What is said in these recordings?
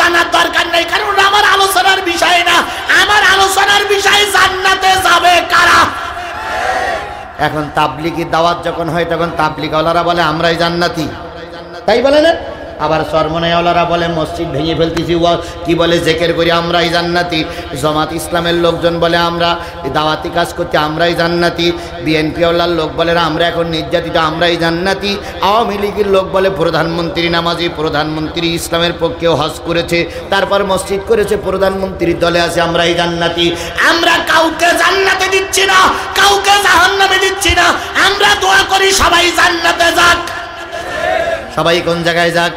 জানার দরকার নেই, কারণ আমার আলোচনার বিষয় না। আমার আলোচনার বিষয় জান্নাতে যাবে কারা। এখন তাবলিগি দাওয়াত যখন হয় তখন তাবলিগওয়ালারা বলে আমরাই জান্নাতি, তাই বলে না? আবার চরমনাইওয়ালারা বলে মসজিদ ভেঙে ফেলতেছি, কি বলে জিকির করি আমরাই জান্নাতি। জামাত ইসলামের লোকজন বলে আমরা দাওয়াতি কাজ করতে আমরাই জান্নাতি। বিএনপিওয়ালার লোক বলে আমরা এখন নির্যাতিত আমরাই জান্নাতি। আওয়ামী লীগের লোক বলে প্রধানমন্ত্রী নামাজি, প্রধানমন্ত্রী ইসলামের পক্ষেও হজ করেছে, তারপর মসজিদ করেছে, প্রধানমন্ত্রীর দলে আছে, আমরাই জান্নাতি। আমরা কাউকে জান্নাতে দিচ্ছি না, কাউকে জাহান্নামে দিচ্ছি না। আমরা দোয়া করি সবাই জান্নাতে যাক। সবাই কোন জায়গায় যাক?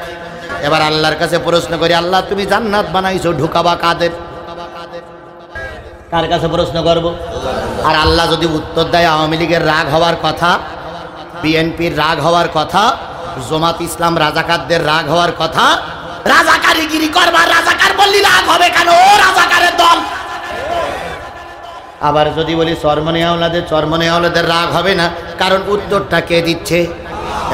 এবার আল্লাহর কাছে প্রশ্ন করি, আল্লাহ তুমি জান্নাত বানাইছো, ঢুকাবা কাদের? কার কাছে প্রশ্ন করব? আর আল্লাহ যদি উত্তর দেয় আওয়ামী লীগের রাগ হওয়ার কথা, বিএনপির রাগ হওয়ার কথা, জামাত ইসলাম রাজাকারদের রাগ হওয়ার কথা, রাজাকারিগিরি করবার, রাজাকার বললি রাগ হবে কেন? ও রাজাকারের দল। আবার যদি বলি চরমনাইওয়ালাদের রাগ হবে না, কারণ উত্তরটা কে দিচ্ছে?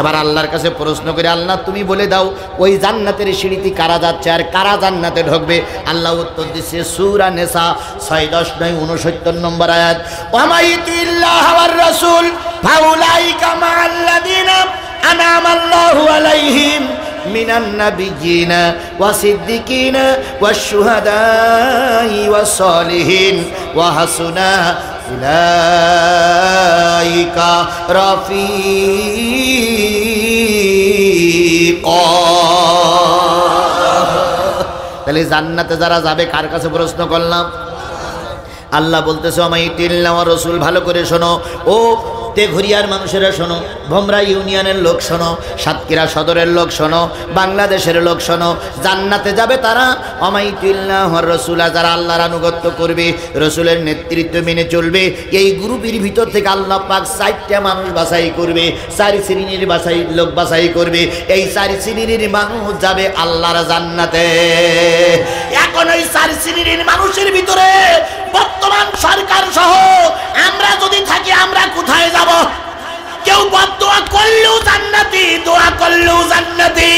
এবার আল্লাহর কাছে প্রশ্ন করে, আল্লাহ তুমি বলে দাও ওই জান্নাতের সিঁড়িতে কারা যাচ্ছে আর কারা জান্নাতে ঢুকবে? আল্লাহ উত্তর দিচ্ছে সূরা নিসা 6, 10, 9, 69 নম্বর আয়াত, ওয়ামাইতিল্লাহ ওয়ার রাসূল ফাউলাইকা মাআল্লাযিনা আনআমাল্লাহু আলাইহিম মিনান নাবিয়্যিনা ওয়াসিদ্দিকিনা ওয়াশ-শুহাদাই ওয়াস-সালিহিন ওয়া হাসুনা উলাইকা রাফিকা। তাহলে জান্নাতে যারা যাবে কার কাছে প্রশ্ন করলাম? আল্লাহ বলতেছে ওয়ামাইতিল্লাহ ওয়ার রাসূল, ভালো করে শোনো, ও তেঘরিয়ার মানুষেরা শোনো, ভোমরা ইউনিয়নের লোক শোনো, সাতক্ষীরা সদরের লোক শোনো, বাংলাদেশের লোক শোনো, জান্নাতে যাবে তারা ওয়ামাইতিল্লাহ ওয়ার রাসূল, যারা আল্লাহর আনুগত্য করবে, রাসূলের নেতৃত্ব মেনে চলবে। এই গ্রুপের ভিতর থেকে আল্লাহ পাক 4টা মানুষ বাছাই করবে, 4 শ্রেণীর লোক বাছাই করবে। এই 4 শ্রেণীর মানুষ যাবে আল্লাহর জান্নাতে। এখন ওই 4 শ্রেণীর মানুষের ভিতরে বর্তমান সরকার সহ আমরা যদি থাকি, আমরা কোথায় যাব? কেউ বদদোয়া করলেও জান্নাতি, দোয়া করলেও জান্নাতি।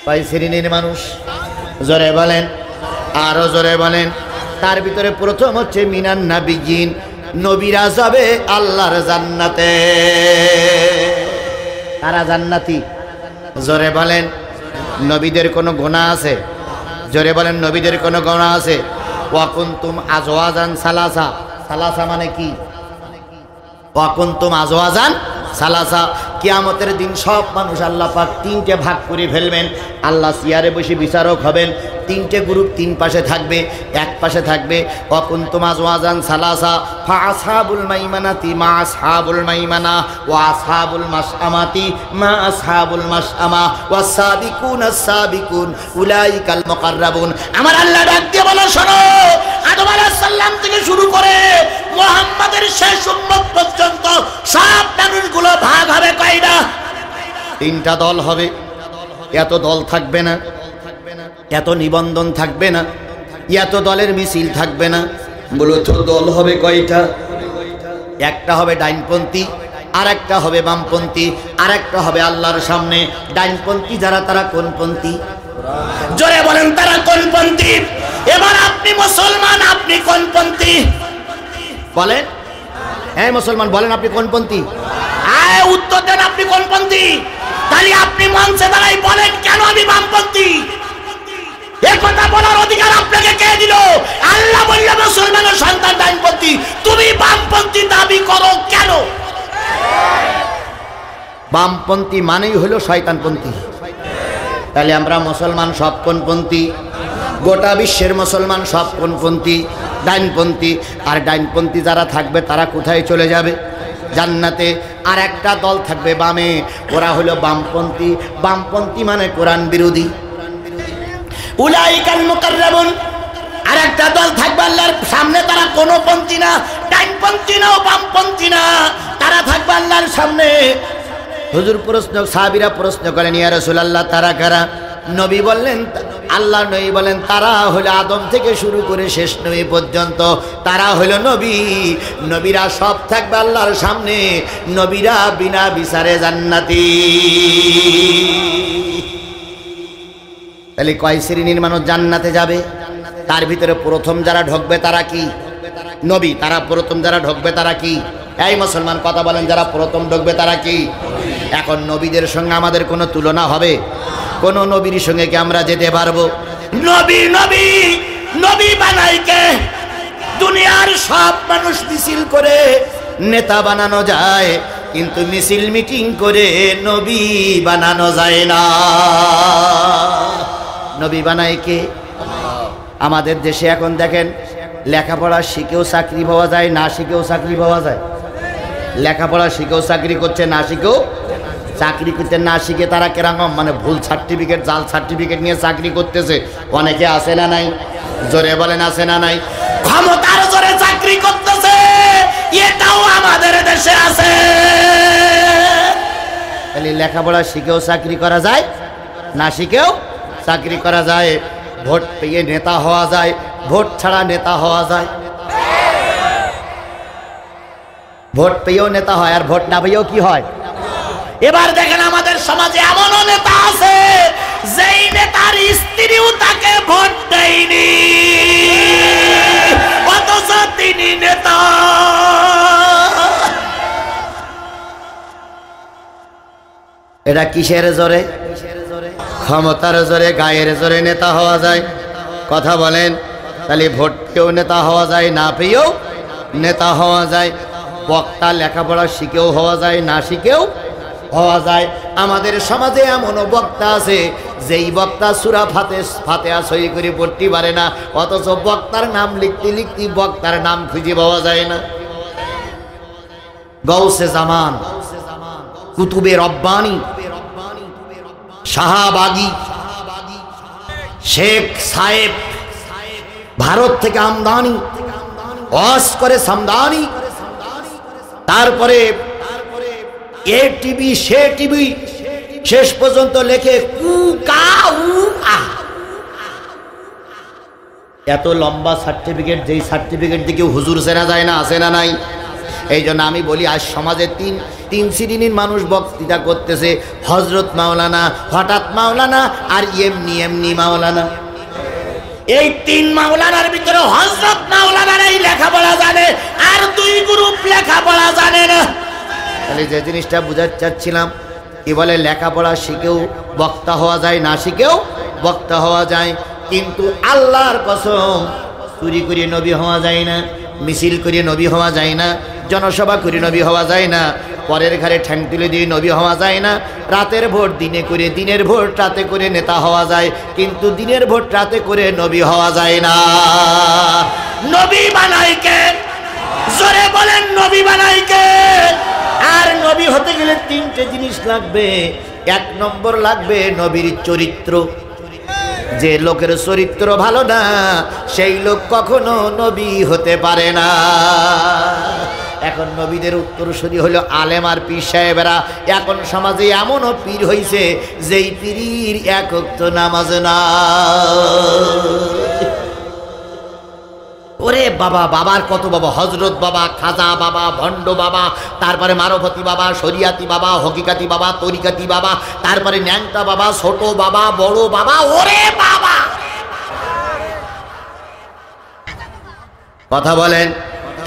কয় শ্রেণীর মানুষ? জোরে বলেন, আরো জোরে বলেন। তার ভিতরে প্রথম হচ্ছে মিনান নাবিয়্যিন, নবীরা যাবে আল্লাহর জান্নাতে। তারা জান্নাতি? জোরে বলেন। নবীদের কোনো গুনাহ আছে? জোরে বলেন, নবীদের কোনো গুনাহ আছে? ওয়া কুনতুম আজওয়াজান সালাসা, সালাসা মানে কি? ওয়া কুনতুম আজওয়াজান সালাসা। কিয়ামতের দিন সব মানুষ আল্লাহ পাক 3টে ভাগ করে ফেলবেন। আল্লাহ চেয়ারে বসে বিচারক হবেন, 3টে গ্রুপ 3 পাশে থাকবে, এক পাশে থাকবে ওয়া কুনতুম আজওয়াজান সালাসা ফা আসহাবুল মাইমানাতি মা আসহাবুল মাইমানা ওয়া আসহাবুল মাশআমাতি মা আসহাবুল মাশআমা ওয়াস সাবিকুনাস সাবিকুন উলাইকাল মুকাররাবুন। আমার আল্লাহ ডাক দিয়ে বলো, শোনো, আদম আলাইহিস সালাম থেকে শুরু করে মুহাম্মাদের শেষ উম্মত পর্যন্ত সব মানুষগুলো ভাগ হবে কয়টা? 3টা দল হবে। এত দল থাকবে না, এত নিবন্ধন থাকবে না, এত দলের মিছিল থাকবে না। মূলত দল হবে কয়টা? একটা হবে ডাইনপন্থী, আর একটা হবে বামপন্থী, আর একটা হবে আল্লাহর সামনে। ডাইনপন্থী যারা, তারা কোন পন্থী? জোরে বলেন, তারা কোন পন্থী? এবার আপনি মুসলমান, আপনি কোন পন্থী বলেন? হ্যাঁ মুসলমান, বলেন আপনি কোন পন্থী? আয় উত্তর দেন, আপনি কোন পন্থী? তাহলে আপনি মঞ্চে দাঁড়াই বলেন কেন আমি বামপন্থী? এই কথা বলার অধিকার আপনাকে কে দিল? আল্লাহ বলল মুসলমানের সন্তান ডাইনপন্থী, তুমি বামপন্থী দাবি করো কেন? বামপন্থী মানেই হলো শয়তানপন্থী। তাহলে আমরা মুসলমান সব কোনপন্থী? গোটা বিশ্বের মুসলমান সব কোনপন্থী? ডাইনপন্থী। আর ডাইনপন্থী যারা থাকবে তারা কোথায় চলে যাবে? জান্নাতে। আর একটা দল থাকবে বামে, ওরা হলো বামপন্থী। বামপন্থী মানে কোরআন বিরোধী, উলাইকাল মুকাররাবুন। আর একটা দল থাকবে আল্লাহর সামনে, তারা কোনো পন্থী না, ডাইনপন্থী না, বামপন্থী না, তারা থাকবে আল্লাহর সামনে। হুজুর প্রশ্ন, সাহাবীরা প্রশ্ন করেন, ইয়া রাসূলুল্লাহ তারা কারা? নবী বললেন, আল্লাহ নবী বলেন, তারা হলো আদম থেকে শুরু করে শেষ নবী পর্যন্ত তারা হলো নবী। নবীরা সব থাকবে আল্লাহর সামনে, নবীরা বিনা বিচারে জান্নাতি। তাহলে কয় শ্রেণীর মানুষ জান্নাতে যাবে? তার ভিতরে প্রথম যারা ঢুকবে তারা কি? নবী। তারা প্রথম যারা ঢুকবে তারা কি? এই মুসলমান কথা বলেন, যারা প্রথম ঢুকবে তারা কি? এখন নবীদের সঙ্গে আমাদের কোনো তুলনা হবে? কোন নবীর সঙ্গে কি আমরা যেতে পারবো? নবী নবী নবী বানাইকে দুনিয়ার সব মানুষ মিছিল করে নেতা বানানো যায়, কিন্তু মিছিল মিটিং করে নবী বানানো যায় না। নবী বানায় কে? আমাদের দেশে এখন দেখেন, লেখাপড়া শিখেও চাকরি পাওয়া যায়, না শিখেও চাকরি পাওয়া যায়। লেখাপড়া শিখেও চাকরি করছে, না শিখেও চাকরি করতে, না শিখে তারা কেরকম মানে ভুল সার্টিফিকেট, জাল সার্টিফিকেট নিয়ে চাকরি করতেছে। অনেকে আছে না নাই? জোরে বলেন, আছে না নাই? ক্ষমতার জোরে চাকরি করতেছে, এটাও আমাদের দেশে আছে। তাহলে লেখাপড়া শিখেও চাকরি করা যায়, না শিখেও চাকরি করা যায়। ভোট পেয়ে নেতা হওয়া যায়, ভোট ছাড়া নেতা হওয়া যায়। ভোট পেয়েও নেতা হয়, আর ভোট না পেয়েও কি হয়? এবার দেখেন আমাদের সমাজে এমনও নেতা আছে যেই নেতার স্ত্রীও তাকে ভোট দেয়নি, অথচ তিনি নেতা। এটা কিসের জোরে? ক্ষমতার জোরে, গায়ের জোরে নেতা হওয়া যায়। কথা বলেন। তাহলে ভোট পেয়েও নেতা হওয়া যায়, না পেয়েও নেতা হওয়া যায়। বক্তা লেখাপড়া শিখেও হওয়া যায়, না শিখেও হওয়া যায়। আমাদের সমাজে এমনও বক্তা আছে যেই বক্তা সূরা ফাতিহা সহি করে পড়তে পারে না, অথচ বক্তার নাম লিখতে লিখতে বক্তার নাম খুঁজে পাওয়া যায় না। গৌসে জামান, কুতুবে রব্বানি, শাহবাগী, শেখ সাহেব, ভারত থেকে আমদানি, ওয়াজ করে সামদানি, তারপরে এ টিভি সে টিভি, শেষ পর্যন্ত লেখে কু কা উ আ। এত লম্বা সার্টিফিকেট, যেই সার্টিফিকেট দিকে হুজুর চেনা যায় না, আছে না নাই? এই জন্য আমি বলি, আজ সমাজে তিন শ্রেণীর মানুষ বক্তৃতা করতেছে। হযরত মাওলানা, হঠাৎ মাওলানা, আর এমনি মাওলানা। এই তিন মাওলানার ভিতরে হযরত মাওলানার এই লেখাপড়া জানে, আর দুই গ্রুপ লেখাপড়া জানে না। তাহলে যে জিনিসটা বুঝাতে চাচ্ছিলাম, কি বলে লেখাপড়া শিখেও বক্তা হওয়া যায়, না শিখেও বক্তা হওয়া যায়। কিন্তু আল্লাহর কসম, চুরি করে নবী হওয়া যায় না, মিছিল করে নবী হওয়া যায় না, জনসভা করে নবী হওয়া যায় না, পরের ঘরে ঠ্যাং তুলে দিয়ে নবী হওয়া যায় না। রাতের ভোট দিনে করে, দিনের ভোট রাতে করে নেতা হওয়া যায়, কিন্তু দিনের ভোট রাতে করে নবী হওয়া যায় না। নবী বানায় কে? জোরে বলেন, নবী বানায় কে? আর নবী হতে গেলে তিনটে জিনিস লাগবে। এক নম্বর লাগবে নবীর চরিত্র। যে লোকের চরিত্র ভালো না, সেই লোক কখনো নবী হতে পারে না। এখন নবীদের উত্তরসূরি হলো আলেম আর পীর সাহেবেরা। এখন সমাজে এমনও পীর হইছে যেই পীরের এক ওয়াক্ত নামাজ না। ওরে বাবা, বাবার কত বাবা, হযরত বাবা, খাজা বাবা, ভণ্ড বাবা, তারপরে মারফতি বাবা, শরিয়াতি বাবা, হকিকাতি বাবা, তরিকাতি বাবা, তারপরে ন্যাংটা বাবা, ছোট বাবা, বড় বাবা। ওরে বাবা, কথা বলেন।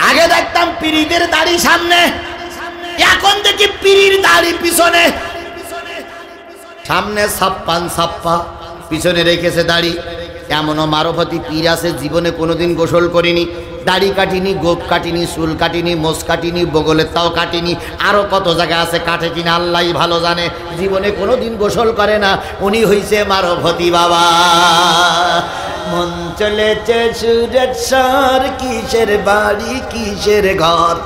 আগে দেখতাম পীরদের দাড়ি সামনে, এখন দেখি পীরের দাড়ি পিছনে। সামনে ছাপ্পা, পিছনে রেখেছে দাড়ি। এমনও মারফতি পীর আছে জীবনে কোনোদিন গোসল করিনি, দাড়ি কাটিনি, গোপ কাটিনি, চুল কাটিনি, মোষ কাটিনি, বগলের তাও কাটিনি, আরো কত জায়গা আছে কাটে কিনা আল্লাহই ভালো জানে। জীবনে কোনোদিন গোসল করে না। উনি হইছে মারফতি বাবা। মন চলেছে সুরেশ্বর, কিসের বাড়ি কিসের ঘর।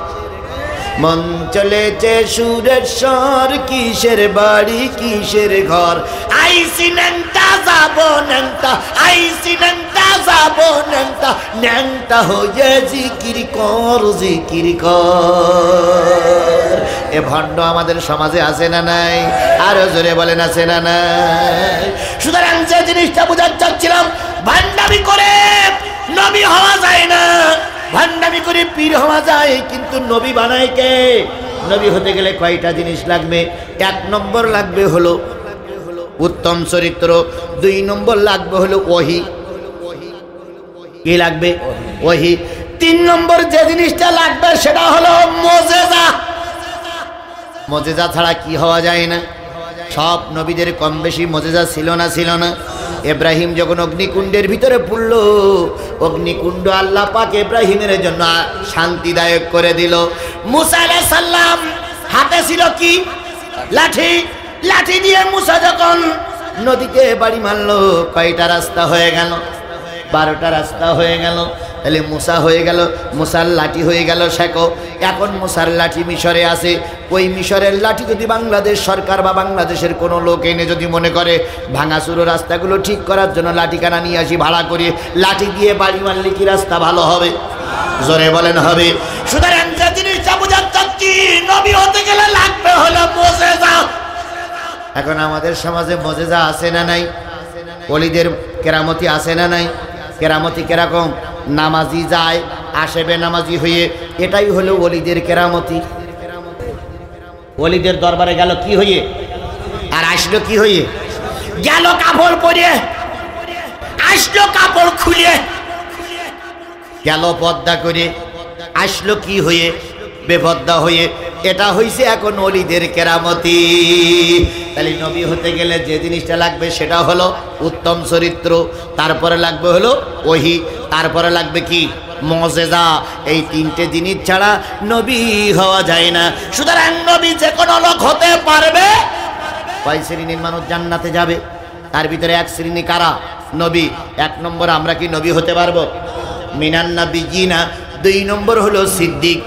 মন চলেছে সুরেশ্বর, কিসের বাড়ি কিসের ঘর। আইসি ন্যাংটা যাবো ন্যাংটা, আইসি ন্যাংটা যাবো ন্যাংটা, ন্যাংটা হয়ে জিকির কর, জিকির কর। এ ভণ্ড আমাদের সমাজে আছে না নাই? আরো জোরে বলেন, আছে না নাই? সুতরাং যে জিনিসটা বোঝাতে চাচ্ছিলাম, ভান্ডামি করে নবী হওয়া যায় না, ভান্ডামি করে পীর হওয়া যায়, কিন্তু নবী বানায় কে? নবী হতে গেলে কয়টা জিনিস লাগবে? এক নম্বর লাগবে হলো উত্তম চরিত্র। 2 নম্বর লাগবে হলো ওহী। কি লাগবে? ওহী। 3 নম্বর যে জিনিসটা লাগবে সেটা হলো মুজিজা। মুজিজা ছাড়া কি হওয়া যায় না? সব নবীদের কম বেশি মুজিজা ছিল না? ছিল না? ইব্রাহিম যখন অগ্নিকুণ্ডের ভিতরে পড়ল, অগ্নিকুণ্ড আল্লাহ পাক ইব্রাহিমের জন্য শান্তিদায়ক করে দিল। মুসা আলাইহিস সালাম হাতে ছিল কি? লাঠি। লাঠি দিয়ে মুসা যখন নদীতে বাড়ি মারলো, কয়টা রাস্তা হয়ে গেল? 12টা রাস্তা হয়ে গেল। তাহলে মুসা হয়ে গেল, মুসার লাঠি হয়ে গেল শেকো। এখন মুসার লাঠি মিশরে আছে। ওই মিশরের লাঠি যদি বাংলাদেশ সরকার বা বাংলাদেশের কোনো লোক এনে যদি মনে করে ভাঙাচুরো রাস্তাগুলো ঠিক করার জন্য লাঠিখানা নিয়ে আসি ভাড়া করে, লাঠি দিয়ে বাড়ি মারলে কি রাস্তা ভালো হবে? জোরে বলেন হবে? সুতরাং যে জিনিসটা বোঝার চাচ্ছি, নবী হতে গেলে লাগবে হলো মুজিজা। এখন আমাদের সমাজে মুজিজা আছে না নাই? ওলিদের কেরামতি আছে না নাই? কেরামতি কিরকম? নামাজি যায় আসে বেনামাজি হয়ে, এটাই হলো ওলিদের কেরামতি। ওলিদের দরবারে গেল কি হয়ে, আর আসলো কি হয়ে? গেল কাপড় পরে, আসলো কাপড় খুলে, গেল পর্দা করে, আসলো কি হয়ে? বেপর্দা হয়ে। এটা হইছে এখন ওলিদের কেরামতি। তাহলে নবী হতে গেলে যে জিনিসটা লাগবে সেটা হলো উত্তম চরিত্র, তারপরে লাগবে হলো ওহী, তারপরে লাগবে কি? মুজিজা। এই 3টে জিনিস ছাড়া নবী হওয়া যায় না। সুতরাং নবী যে কোনো লোক হতে পারবে। কয় শ্রেণীর মানুষ জান্নাতে যাবে? তার ভিতরে 1 শ্রেণী কারা? নবী। 1 নম্বর আমরা কি নবী হতে পারবো? মিনান নাবিয়িনা। 2 নম্বর হলো সিদ্দিক।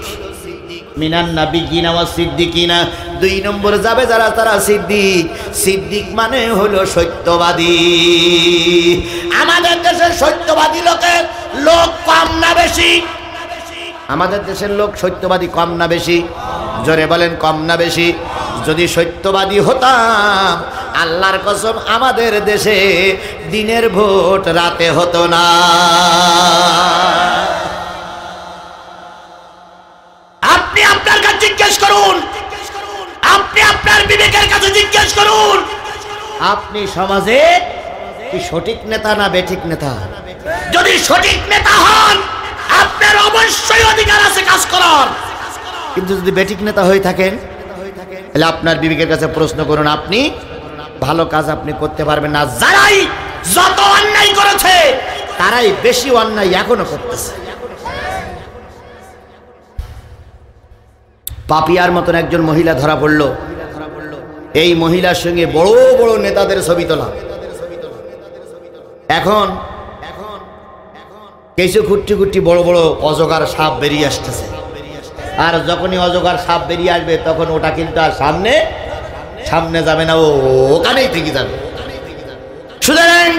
মিনান নাবিয়িনা ওয়া সিদ্দিকিনা। 2 নম্বর যাবে যারা, তারা সিদ্দিক। সিদ্দিক মানে হলো সত্যবাদী। আমাদের দেশের সত্যবাদী লোক কম না বেশি? আমাদের দেশের লোক সত্যবাদী কম না বেশি? জোরে বলেন কম না বেশি? যদি সত্যবাদী হতাম, আল্লাহর কসম আমাদের দেশে দিনের ভোট রাতে হতো না। আপনি আপনার কাছে জিজ্ঞেস করুন, আপনি আপনার বিবেকের কাছে জিজ্ঞেস করুন, আপনি সমাজে কি সঠিক নেতা না বেঠিক নেতা? যদি সঠিক নেতা হন, আপনার অবশ্যই অধিকার আছে কাজ করার। কিন্তু যদি বেঠিক নেতা হয়ে থাকেন, তাহলে আপনার বিবেকের কাছে প্রশ্ন করুন, আপনি ভালো কাজ আপনি করতে পারবেন না। যারাই যত অন্যায় করেছে, তারাই বেশি অন্যায় এখনো করতেছে। পাপিয়ার মতন একজন মহিলা ধরা পড়ল। এই মহিলার সঙ্গে বড় বড় নেতাদের ছবি তোলা। এখন কিছু কুট্টি কুট্টি বড় বড় অজগর সাপ বেরিয়ে আসতেছে। আর যখনই অজগর সাপ বেরিয়ে আসবে, তখন ওটা কিন্তু আর সামনে যাবে না, ওখানেই থেকে যাবে। সুতরাং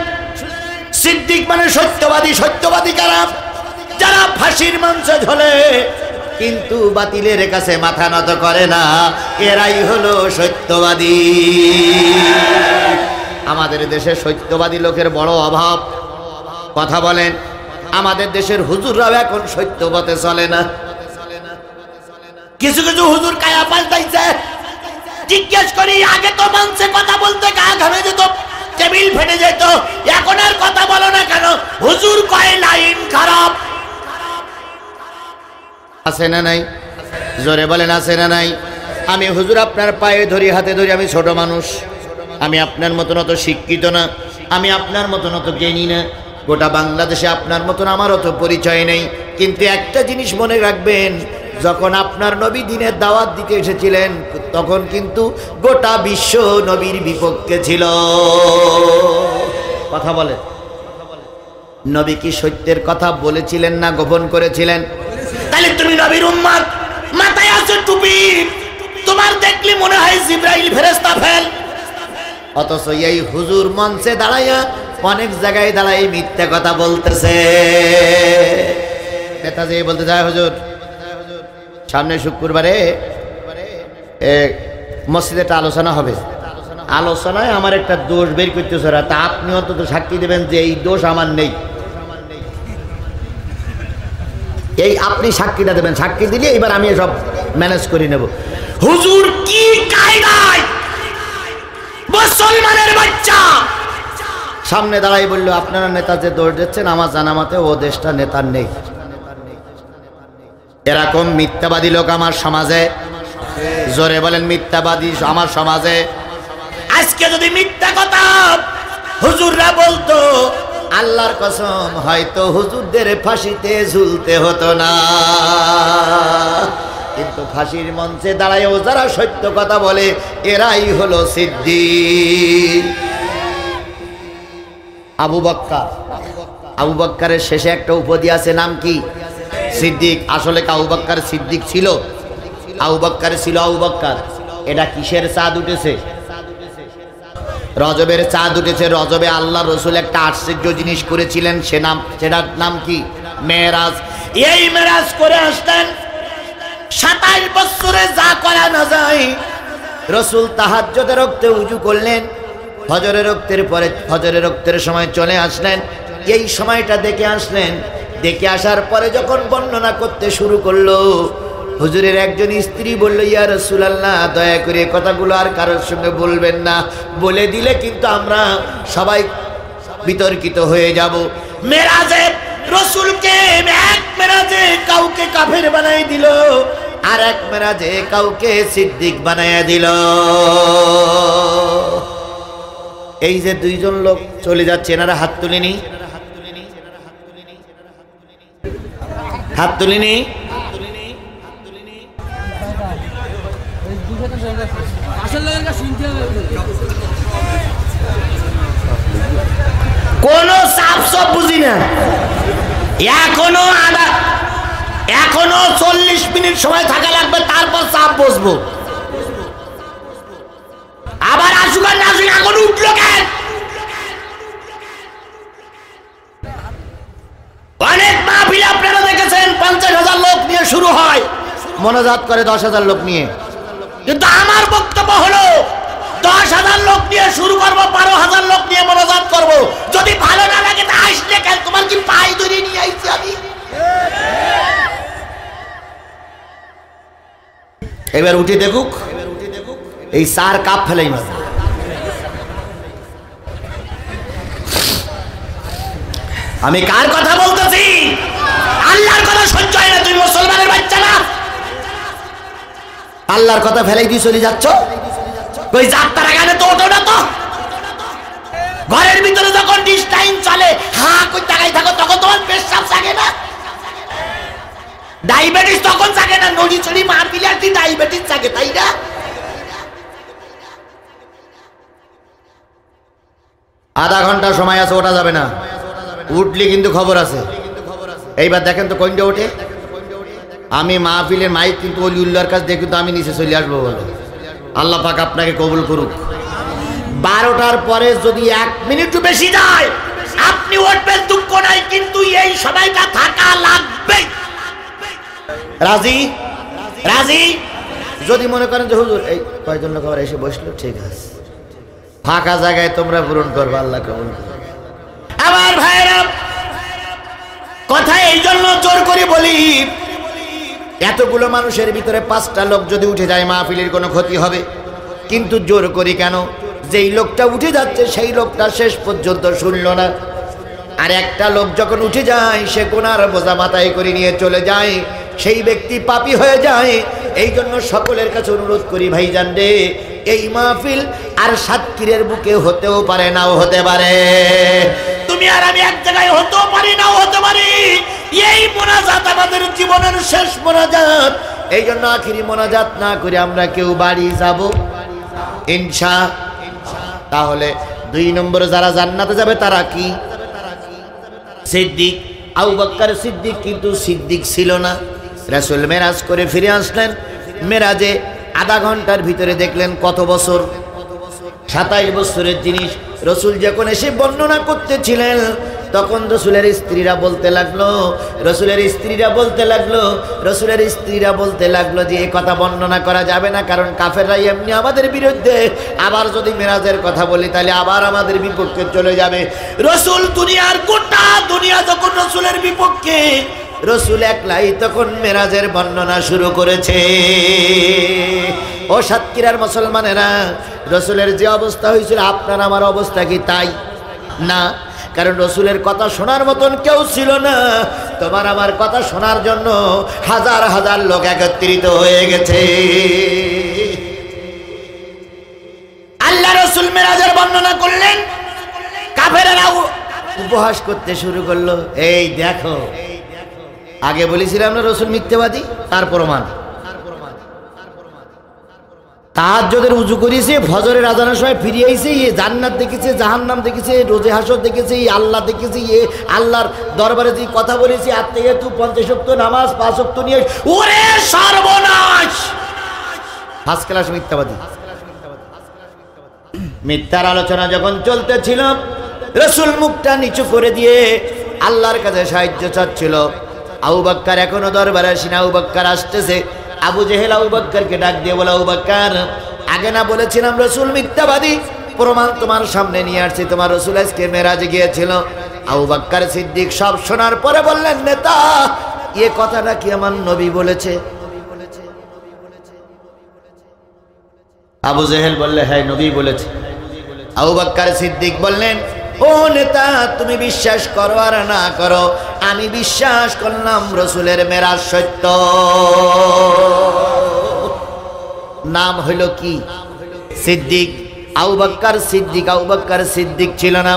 সিদ্দিক মানে সত্যবাদী। সত্যবাদী কারা? যারা ফাঁসির মঞ্চে ঝোলে কিন্তু বাতিলের কাছে মাথা নত করে না, এরাই হলো সত্যবাদী। আমাদের দেশে সত্যবাদী লোকের বড় অভাব। কথা বলেন, আমাদের দেশের হুজুররাও এখন সত্য পথে চলে না। কিছু কিছু হুজুর কায়া পাল্টাইছে। জিজ্ঞেস করি, আগে তো মঞ্চে কথা বলতে গা ঘামে যেত, টেবিল ফেটে যেত, এখন আর কথা বলো না কেন? হুজুর কয় লাইন খারাপ। আছে না নাই? জোরে বলেন আছে না নাই? আমি হুজুর আপনার পায়ে ধরি, হাতে ধরি। আমি ছোট মানুষ, আমি আপনার মতন অত শিক্ষিত না, আমি আপনার মতন অত জ্ঞানী না। গোটা বাংলাদেশে আপনার মতন আমার অত পরিচয় নেই। কিন্তু একটা জিনিস মনে রাখবেন, যখন আপনার নবী দিনের দাওয়াত দিতে এসেছিলেন, তখন কিন্তু গোটা বিশ্ব নবীর বিপক্ষে ছিল। কথা বলে, নবী কি সত্যের কথা বলেছিলেন না গোপন করেছিলেন? তাহলে তুমি নবীর উম্মত, মাথায় আছে টুপি, তোমার দেখলে মনে হয় জিবরাইল ফেরেশতা ফেল। অথচ এই হুজুর মঞ্চে দাঁড়াইয়া অনেক জায়গায় দাঁড়াই মিথ্যা কথা বলতেছে। নেতাজি বলতে যায়, হুজুর সামনে শুক্রবারে মসজিদে একটা আলোচনা হবে, আলোচনায় আমার একটা দোষ বের করতেছে, তা আপনি অন্তত সাক্ষী দেবেন যে এই দোষ আমার নেই। এই আপনি সাক্ষীটা দেবেন, সাক্ষী দিলে এবার আমি সব ম্যানেজ করে নেব। হুজুর কি কায়দায় মুসলমানের বাচ্চা সামনে দাঁড়াই বলল, আপনারা নেতা যে দৌড় দিচ্ছেন আমার জানা মতে ও দেশটা নেতার নেই। এরকম মিথ্যাবাদী লোক আমার সমাজে, জোরে বলেন মিথ্যাবাদী আমার সমাজে। আজকে যদি মিথ্যা কথা হুজুররা বলতো, আল্লাহর কসম হয়তো হুজুরদের ফাঁসিতে ঝুলতে হতো না। কিন্তু ফাঁসির মঞ্চে দাঁড়ায়ও যারা সত্য কথা বলে এরাই হলো সিদ্দিক। আবু বক্কর, আবু বক্করের শেষে একটা উপাধি আছে, নাম কি? সিদ্দিক। আসলে কি আবু বক্কর সিদ্দিক ছিল? আবু বক্কর ছিল আবু বক্কর। এটা কিসের চাঁদ উঠেছে? রজবের চাঁদ উঠেছে। রজবে আল্লাহ রসুল একটা আশ্চর্য জিনিস করেছিলেন, সেটার নাম কি? মেরাজ। এই মেরাজ করে আসতেন 27 বছরে যা করা না যায়। রসুল তাহাজ্জুদের রক্তে উজু করলেন, ফজরের রক্তের পরে ফজরের রক্তের সময় চলে আসলেন। এই সময়টা দেখে আসলেন। দেখে আসার পরে যখন বর্ণনা করতে শুরু করলো, হুজুরের একজন স্ত্রী বলল, ইয়া রাসূলুল্লাহ দয়া করে কথাগুলো আর কারোর সঙ্গে বলবেন না, বলে দিলে কিন্তু আমরা সবাই বিতর্কিত হয়ে যাব। মেরাজে রসুলকে এক মেরাজে কাউকে কাফের বানাই দিল, আর এক মেরাজে কাউকে সিদ্দিক বানাইয়া দিল। এই যে দুইজন লোক চলে যাচ্ছে, এনারা হাত তুলিনি, হাত তুলিনি। কোন চাপ সব বুঝি না। এখনো 40 মিনিট সময় থাকা লাগবে, তারপর চাপ বসবো। আবার আসুক আর না আসুক, এখন উঠলো কেন? অনেক মাহফিল আপনারা দেখেছেন 50,000 লোক নিয়ে শুরু হয়, মোনাজাত করে 10,000 লোক নিয়ে। কিন্তু আমার বক্তব্য হলো 10,000 লোক নিয়ে শুরু করবো, 12,000 লোক নিয়ে মোনাজাত করবো। যদি ভালো না লাগে তা আসলে কেন? তোমার কি পায়ে ধরে নিয়ে আইছি আমি? এবার উঠে দেখুক, এই 4 কাপ ফেলাই মাঝে। আমি কার কথা বলতেছি? আল্লাহর কথা সহ্য হয় না? তুমি মুসলমানের বাচ্চা না? আল্লাহর কথা ফেলাই দিয়ে চলে যাচ্ছ। ওই যাত্রার গানে তো ওঠো না তো। ঘরের ভিতরে যখন ডিশ টাইম চলে, হ্যাঁ কই তাকাই থাকো, তখন তোমার পেশাব জাগে না? ডায়াবেটিস তখন জাগে না? নড়ি চড়ি মার দিলে আর কি ডায়াবেটিস জাগে, তাই না? আধা ঘন্টা সময় আছে, ওটা যাবে না। উঠলে কিন্তু খবর আছে। এইবার দেখেন তো কোনটা ওঠে। আমি মাহফিলের মাইক কিন্তু অলিউল্লাহর কাছে দেখি তো আমি নিচে চলে আসবো বলে। আল্লাহ পাক আপনাকে কবুল করুক। 12টার পরে যদি 1 মিনিটও বেশি যায় আপনি উঠবেন, দুঃখ নাই, কিন্তু এই সময়টা থাকা লাগবে। রাজি? রাজি? যদি মনে করেন যে হুজুর এই কয়জন লোক আবার এসে বসলো, ঠিক আছে, ফাঁকা জায়গায় তোমরা পূরণ করবে, আল্লাহ কবুল করুন। আমার ভাইরা, কথা এই জন্য জোর করে বলি, এতগুলো মানুষের ভিতরে 5টা লোক যদি উঠে যায় মাহফিলের কোনো ক্ষতি হবে। কিন্তু জোর করি কেন? যেই লোকটা উঠে যাচ্ছে সেই লোকটা শেষ পর্যন্ত শুনল না। আর একটা লোক যখন উঠে যায় সে গুনার বোঝা মাথায় করে নিয়ে চলে যায়, সেই ব্যক্তি পাপী হয়ে যায়। এই জন্য সকলের কাছে অনুরোধ করি, ভাইজান রে, এই মাহফিল আর সাতক্ষীরের বুকে হতেও পারে, নাও হতে পারে। তুমি আর আমি এক জায়গায় হতেও পারি, নাও হতে পারি। এই মোনাজাত আমাদের জীবনের শেষ মোনাজাত। এই জন্য আখিরি মোনাজাত না করে আমরা কেউ বাড়ি যাব ইনশাআল্লাহ। তাহলে 2 নম্বরে যারা জান্নাতে যাবে তারা কি? সিদ্দিক। আবু বকর সিদ্দিক কিন্তু সিদ্দিক ছিল না। রাসূল মেরাজ করে ফিরে আসলেন। মেরাজে আধা ঘন্টার ভিতরে দেখলেন কত বছর? 27 বছরের জিনিস। রসুল যখন এসে বর্ণনা করতেছিলেন তখন রসুলের স্ত্রীরা বলতে লাগলো, যে এই কথা বর্ণনা করা যাবে না, কারণ কাফেররা এমনি আমাদের বিরুদ্ধে, আবার যদি মেরাজের কথা বলি তাহলে আবার আমাদের বিপক্ষে চলে যাবে। রসুল দুনিয়ার গোটা দুনিয়া যখন রসুলের বিপক্ষে, রসুল একলাই তখন মেরাজের বর্ণনা শুরু করেছে। ও সাতক্ষীরার মুসলমানেরা, রসুলের যে অবস্থা হয়েছিল আপনার আমার অবস্থা কি তাই না? কারণ রসুলের কথা শোনার মতন কেউ ছিল না। তোমার আমার কথা শোনার জন্য হাজার হাজার লোক একত্রিত হয়ে গেছে। আল্লাহ রসুল মেরাজের বর্ণনা করলেন, কাফেরেরা উপহাস করতে শুরু করলো, এই দেখো, আগে বলেছিলাম না রসুল মিথ্যাবাদী, তার প্রমাণ। তাহাজ্জুদের উজু করেছে, ফজরের আজানের সময় ফিরে আইছে, এ জান্নাত দেখেছে, জাহান্নাম দেখেছে, রোজে হাসর দেখেছে, আল্লাহ দেখেছে, এ আল্লাহর দরবারে যে কথা বলেছি আর থেকে তুই 50 ওয়াক্ত নামাজ 5 ওয়াক্ত নিয়ে, ওরে সর্বনাশ, ফার্স্ট ক্লাস মিথ্যাবাদী। মিথ্যার আলোচনা যখন চলতেছিল, রসুল মুখটা নিচু করে দিয়ে আল্লাহর কাছে সাহায্য চাচ্ছিল। আবু বকর এখনো দরবারে আসেনি, আবু বকর আসতেছে। আবু জেহেল আবু বকরকে ডাক দিয়ে বলে, আবু বকর, আগে না বলেছিলাম রসুল মিথ্যাবাদী? প্রমাণ তোমার সামনে নিয়ে আসছি, তোমার রসুল আজকে মেরাজে গিয়েছিল। আবু বকর সিদ্দিক সব শোনার পরে বললেন, নেতা, এ কথাটা কি আমার নবী বলেছে? আবু জেহেল বললে, হ্যাঁ নবী বলেছে। আবু বকর সিদ্দিক বললেন, ও নেতা, তুমি বিশ্বাস করো আর না করো, আমি বিশ্বাস করলাম রসুলের মেরাজ সত্য। নাম হইল কি? সিদ্দিক। আবু বকর সিদ্দিক, আবু বকর সিদ্দিক ছিল না,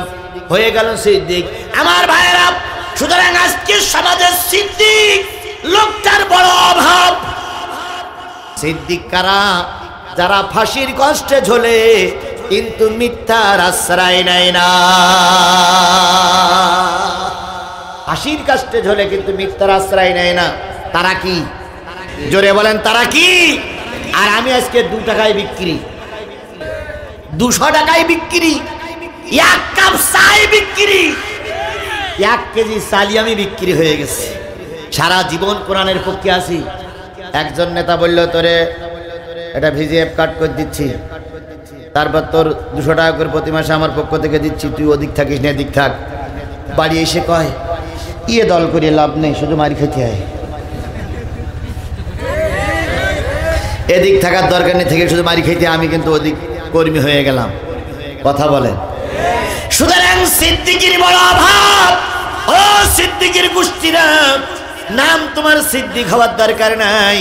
হয়ে গেল সিদ্দিক। আমার ভাইয়েরা, সুতরাং আজকে সমাজের সিদ্দিক লোকটার বড় অভাব। সিদ্দিক কারা? যারা ফাঁসির কষ্টে ঝোলে কিন্তু মিথ্যার আশ্রয় নেয় না। ফাঁসির কষ্টে ঝোলে কিন্তু মিথ্যার আশ্রয় নেয় না। তারা কি? জোরে বলেন, তারা কি? আর আমি আজকে 2 টাকায় বিক্রি, 200 টাকায় বিক্রি, 1 কাপ চাই বিক্রি, 1 কেজি চালি আমি বিক্রি হয়ে গেছি। সারা জীবন কোরআনের পক্ষে আছি। একজন নেতা বলল, তোরে এটা ভিজিএফ কাট করে দিচ্ছি, তারপর তোর 200 টাকা করে প্রতি মাসে আমার পক্ষ থেকে দিচ্ছি, তুই ওদিক থাকিস না এদিক থাক। বাড়ি এসে কয়, ইয়ে দল করে লাভ নেই, শুধু মারি খেতে হয়, এদিক থাকার দরকার নেই, থেকে শুধু মারি খেতে, আমি কিন্তু ওদিক কর্মী হয়ে গেলাম। কথা বলেন। সুতরাং সিদ্দিকের বড় অভাব। ও সিদ্দিকের গোষ্ঠীরা, নাম তোমার সিদ্দিক হওয়ার দরকার নাই,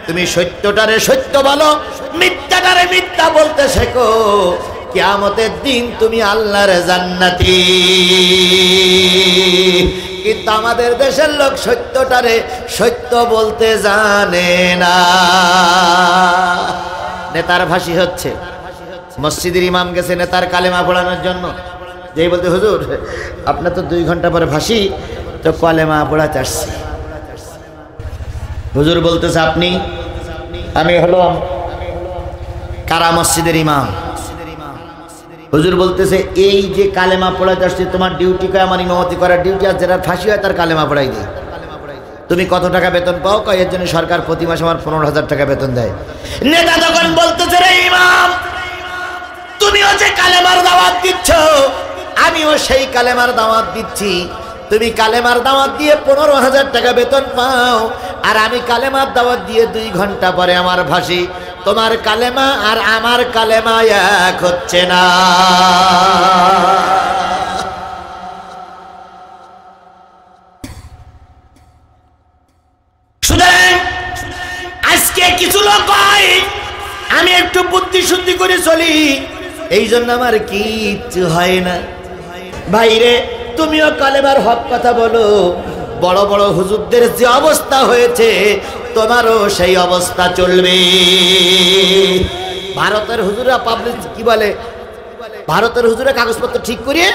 তুমি সত্যটারে সত্য বলো, মিথ্যাটারে মিথ্যা বলতে শেখো। কিয়ামতের দিন তুমি আল্লাহর জান্নাতি। কিন্তু আমাদের দেশের লোক সত্যটারে সত্য বলতে জানে না। নেতার ফাঁসি হচ্ছে, মসজিদের ইমাম গেছে নেতার কালেমা পড়ানোর জন্য, যেই বলতে, হুজুর আপনার তো 2 ঘন্টা পরে ফাঁসি, তো কালেমা পড়াতে আসছি। হুজুর বলতেছে, আপনি? আমি হলাম কারা মসজিদের ইমাম। হুজুর বলতেছে, এই যে কালেমা পড়াইতে আসছে, তোমার ডিউটি কয় আমার ইমামতি করার ডিউটি, আর যারা ফাঁসি হয় তার কালেমা পড়াই দিই। তুমি কত টাকা বেতন পাও? কয় এর জন্য সরকার প্রতি মাসে আমার 15,000 টাকা বেতন দেয়। নেতা তখন বলতেছে, রে ইমাম, তুমিও যে কালেমার দাওয়াত দিচ্ছ, আমিও সেই কালেমার দাওয়াত দিচ্ছি। তুমি কালেমার দাওয়াত দিয়ে 15,000 টাকা বেতন পাও, আর আমি কালেমার দাওয়াত দিয়ে 2 ঘন্টা পরে আমার ফাঁসি। তোমার কালেমা আর আমার কালেমা এক হচ্ছে না। সুতরাং আজকে কিছু লোক হয়, আমি একটু বুদ্ধি শুদ্ধি করে চলি, এই জন্য আমার কিচ্ছু হয় না। ভাইরে, তুমিও কালেমার হক কথা বলো। বড় বড় হুজুরদের যে অবস্থা হয়েছে, তোমারও সেই অবস্থা চলবে। ভারতের হুজুরা পাবলিক কি বলে, ভারতের হুজুরা কাগজপত্র ঠিক করিয়ে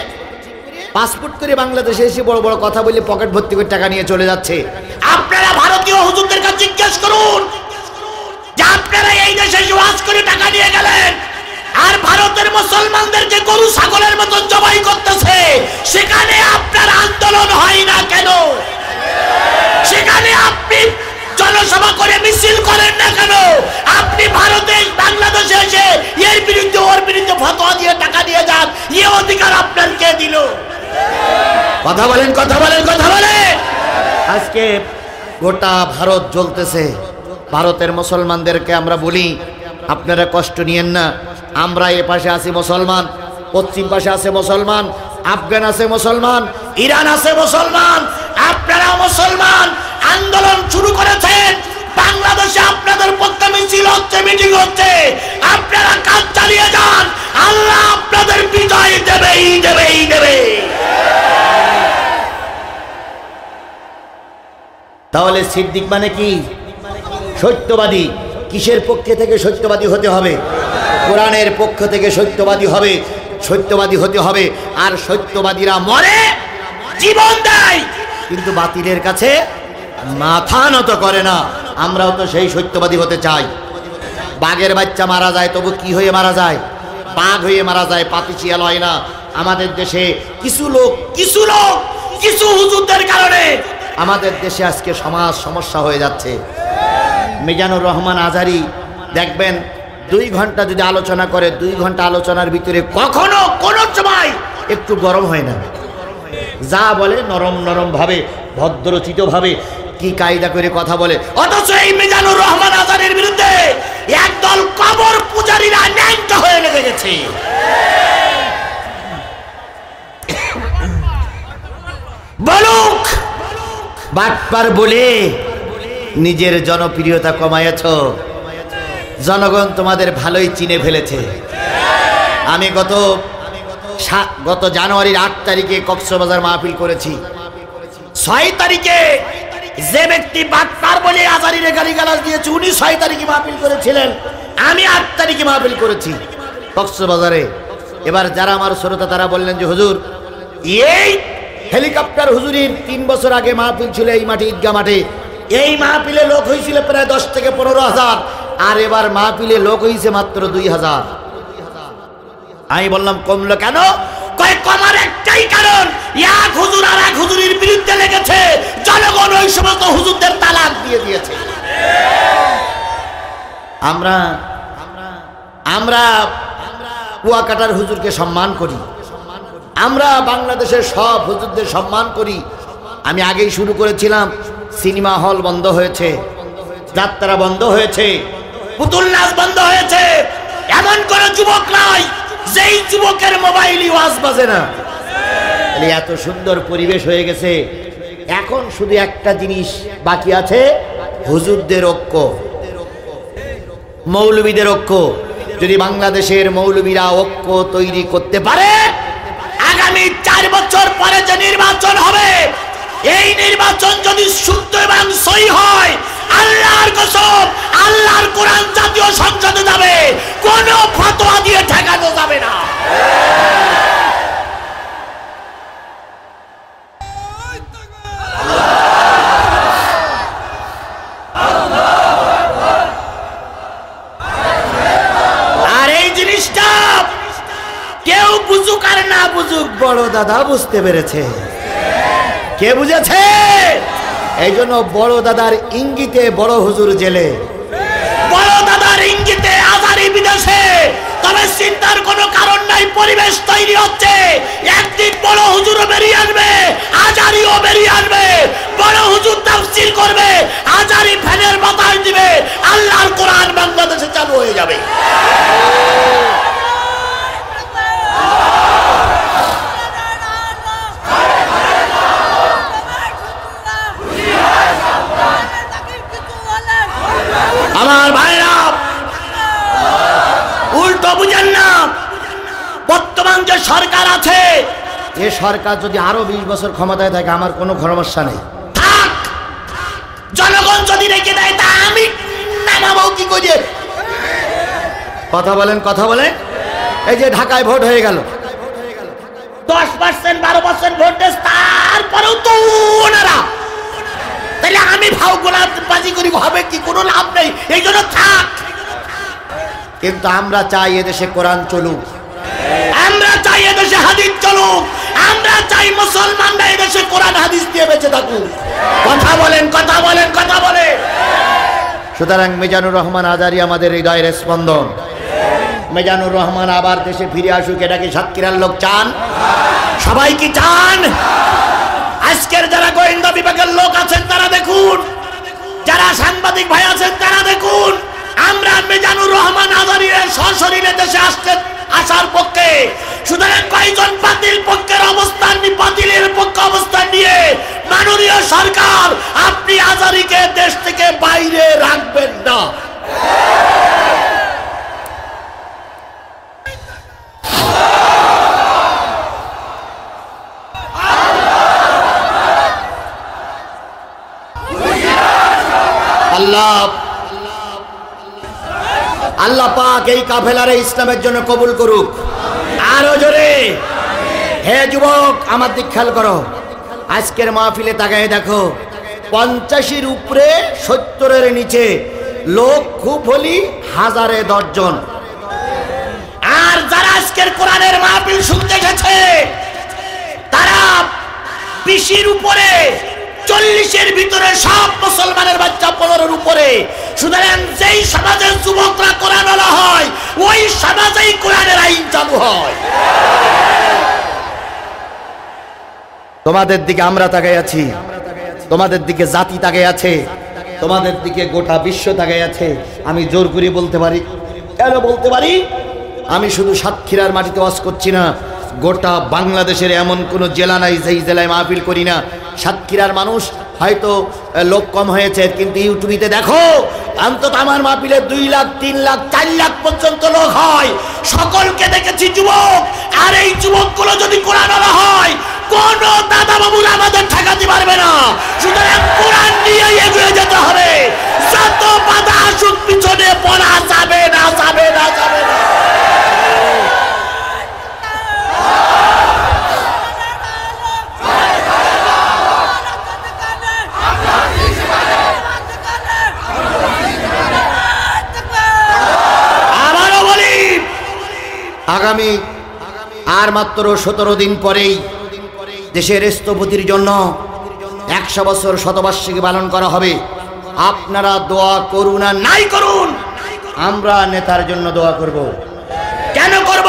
পাসপোর্ট করে বাংলাদেশে এসে বড় বড় কথা বলে পকেট ভর্তি করে টাকা নিয়ে চলে যাচ্ছে। আপনারা ভারতীয় হুজুরদের কাছে জিজ্ঞেস করুন যে আপনারা এই দেশে ওয়াজ করে টাকা নিয়ে গেলেন, আর ভারতের মুসলমানদেরকে গরু ছাগলের মতন জবাই করতেছে, সেখানে আপনার আন্দোলন হয় না কেন? সেখানে আপনি জনসভা করে মিছিল করেন না কেন? আপনি ভারতে বাংলাদেশে এসে এর বিরুদ্ধে ওর বিরুদ্ধে ফতোয়া দিয়ে টাকা দিয়ে যান, এ অধিকার আপনার কে দিল? কথা বলেন, কথা বলেন, কথা বলেন। আজকে গোটা ভারত জ্বলতেছে। ভারতের মুসলমানদেরকে আমরা বলি, আপনারা কষ্ট নিয়েন না। আমরা এ পাশে আছি মুসলমান, পশ্চিম পাশে আছে মুসলমান, আফগান আছে মুসলমান, ইরান আছে মুসলমান, আপনারা মুসলমান। আন্দোলন শুরু করেছেন বাংলাদেশে, আপনাদের পক্ষে মিছিল হচ্ছে, মিটিং হচ্ছে, আপনারা কাজ চালিয়ে যান, আল্লাহ আপনাদের বিজয় দেবেই দেবেই দেবে। তাহলে সিদ্দিক মানে কি? সত্যবাদী। কিসের পক্ষে থেকে সত্যবাদী হতে হবে? কোরআনের পক্ষ থেকে সত্যবাদী হবে, সত্যবাদী হতে হবে। আর সত্যবাদীরা মরে, জীবন দেয়, কিন্তু বাতিলের কাছে মাথা নত করে না। আমরাও তো সেই সত্যবাদী হতে চাই। বাঘের বাচ্চা মারা যায়, তবু কি হয়ে মারা যায়? বাঘ হয়ে মারা যায়, পাতিশিয়াল হয় না। আমাদের দেশে কিছু লোক কিছু হুজুরদের কারণে আমাদের দেশে আজকে সমাজ সমস্যা হয়ে যাচ্ছে। মিজানুর রহমান আজহারী দেখবেন 2 ঘন্টা যদি আলোচনা করে, 2 ঘন্টা আলোচনার ভিতরে কখনো কোনো সময় একটু গরম হয় না। যা বলে নরম নরম ভাবে, ভদ্রচিত ভাবে, কি কায়দা করে কথা বলে। অথচ এই মিজানুর রহমান আজহারীর বিরুদ্ধে একদল কবর পূজারীরা ন্যাংটা হয়ে লেগে গেছে। বলুক, বাটপার বলে নিজের জনপ্রিয়তা কমায়েছ। জনগণ তোমাদের ভালোই চিনে ফেলেছে। আমি গত জানুয়ারির 8 তারিখে কক্সবাজার মাহফিল করেছি। 6 তারিখে যে ব্যক্তি বাটপার বলে আজহারীরে গালিগালাজ দিয়েছে, উনি 6 তারিখে মাহফিল করেছিলেন, আমি 8 তারিখে মাহফিল করেছি কক্সবাজারে। এবার যারা আমার শ্রোতা তারা বললেন যে হুজুর, এই হেলিকপ্টার হুজুরির 3 বছর আগে মাহফিল ছিল এই মাঠে, ঈদগাহ মাঠে। এই মাহফিলে লোক হয়েছিল প্রায় 10 থেকে 15,000, আর এবার মাহফিলে লোক হয়েছে মাত্র 2,000। আমি বললাম কমলো কেন? কমার একটাই কারণ, এক হুজুর আর এক হুজুরের বিরুদ্ধে লেগেছে, জনগণ ওই সমস্ত হুজুরদের তালাক দিয়ে দিয়েছে। আমরা কুয়াকাটার হুজুরকে সম্মান করি, আমরা বাংলাদেশের সব হুজুরদের সম্মান করি। আমি আগেই শুরু করেছিলাম, সিনেমা হল বন্ধ হয়েছে, যাত্রা বন্ধ হয়েছে, পুতুল নাচ বন্ধ হয়েছে। এমন কোন যুবক নাই যেই যুবকের মোবাইলই ওয়াজ বাজে না। এত সুন্দর পরিবেশ হয়ে গেছে। এখন শুধু একটা জিনিস বাকি আছে, হুজুরদের ঐক্য, মৌলবীদের ঐক্য। যদি বাংলাদেশের মৌলবীরা ঐক্য তৈরি করতে পারে, আগামী 4 বছর পরে যে নির্বাচন হবে, এই নির্বাচন যদি শুদ্ধ এবং সহি হয়, আল্লাহর কসম, আল্লাহর কোরআন জাতীয় সংসদে যাবে, কোনো ফতোয়া দিয়ে ঠেকানো যাবে না। আর এই জিনিসটা কেউ বুঝুক আর না বুঝুক, বড় দাদা বুঝতে পেরেছে। কে বুঝেছে? এই জন্য বড় দাদার ইঙ্গিতে বড় হুজুর জেলে, বড় দাদার ইঙ্গিতে আজহারী বিদেশে। তবে চিন্তার কোনো কারণ নাই, পরিবেশ তৈরি হচ্ছে। একদিন বড় হুজুরও বেরিয়ে আসবে, আজহারীও বেরিয়ে আসবে। বড় হুজুর তাফসীর করবে, আজহারী ফ্যানের বাতাস দিবে, আল্লাহর কোরআন বাংলাদেশে চালু হয়ে যাবে। আমার ভাইরা, উল্টো বুঝেন না। বর্তমান যে সরকার আছে, এ সরকার যদি আরো 20 বছর ক্ষমতায় থাকে, আমার কোনো সমস্যা নেই। থাক, জনগণ যদি রেখে দেয়, তা আমি নামাবো কি করে? কথা বলেন, কথা বলেন। এই যে ঢাকায় ভোট হয়ে গেল, 10% 12% ভোট দেশ, তারপরেও তো ওনারা, তাহলে আমি ভাও গোলাবাজি করি, হবে কি? কোনো লাভ নেই। এই জন্য থাক। কিন্তু আমরা চাই এদেশে কোরআন চলুক, আমরা চাই এদেশে হাদিস চলুক, আমরা চাই মুসলমানরা এদেশে কোরআন হাদিস দিয়ে বেঁচে থাকুক। কথা বলেন, কথা বলেন, কথা বলেন। সুতরাং মিজানুর রহমান আজহারী আমাদের হৃদয়ের স্পন্দন। মিজানুর রহমান আবার দেশে ফিরে আসুক, এটা কি সাতক্ষীরার লোক চান? সবাই কি চান? আজকের যারা গোয়েন্দা বিভাগের লোক আছেন তারা দেখুন, যারা সাংবাদিক ভাই আছেন তারা দেখুন, আমরা মিজানুর রহমান আজারীর সশরীরে দেশে আসার পক্ষে। সুতরাং কয়জন বাতিল পক্ষের অবস্থান বাতিলের পক্ষে অবস্থান নিয়ে মাননীয় সরকার আপনি আজারীকে দেশ থেকে বাইরে রাখবেন না। আল্লাহ পাক এই কাফেলারে ইসলামের জন্য কবুল করুক। আরো জোরে হে যুবক আমার দিক খেয়াল করো। আজকের মাহফিলে তাকায় দেখো 50-এর উপরে 70-এর নিচে লোক খুব হলি 1000-এ 10 জন। আর যারা আজকের কোরআনের মাহফিল শুনতে গেছে তারা 20-এর উপরে 40-এর ভিতরে সব মুসলমানের বাচ্চা 15-এর উপরে। সুতরাং যেই সমাজের যুবকরা কোরআনওয়ালা হয় ওই সমাজেই কোরআনের আইন চালু হয়। তোমাদের দিকে আমরা তাকাই আছি, তোমাদের দিকে জাতি তাকাই আছে, তোমাদের দিকে গোটা বিশ্ব তাকাই আছে। আমি জোর করে বলতে পারি, কেন বলতে পারি? আমি শুধু সাতক্ষীরার মাটিতে ওয়াজ করছি না, গোটা বাংলাদেশের এমন কোন জেলা নাই যেই জেলায় মাহফিল করি না। সাতক্ষীরার মানুষ হয়তো লোক কম হয়েছে, কিন্তু ইউটিউবে দেখো অন্তত আমার মাহফিলে 2 লাখ 3 লাখ 4 লাখ পর্যন্ত লোক হয়। সকলকে দেখেছি যুবক। আর এই যুবকগুলো যদি কোরআনওয়ালা হয় কোন দাদা বাবুরা আমাদের ঠেকাতে পারবে না। সুতরাং কোরআন নিয়ে এগিয়ে যেতে হবে। যত বাধা আসুক পিছনে পড়া যাবে না, যাবে না, যাবে না। আগামী আর মাত্র 17 দিন পরেই দেশের স্থপতির জন্য 100 বছর শতবার্ষিকী পালন করা হবে। আপনারা দোয়া করুন আর নাই করুন, আমরা নেতার জন্য দোয়া করব। কেন করব?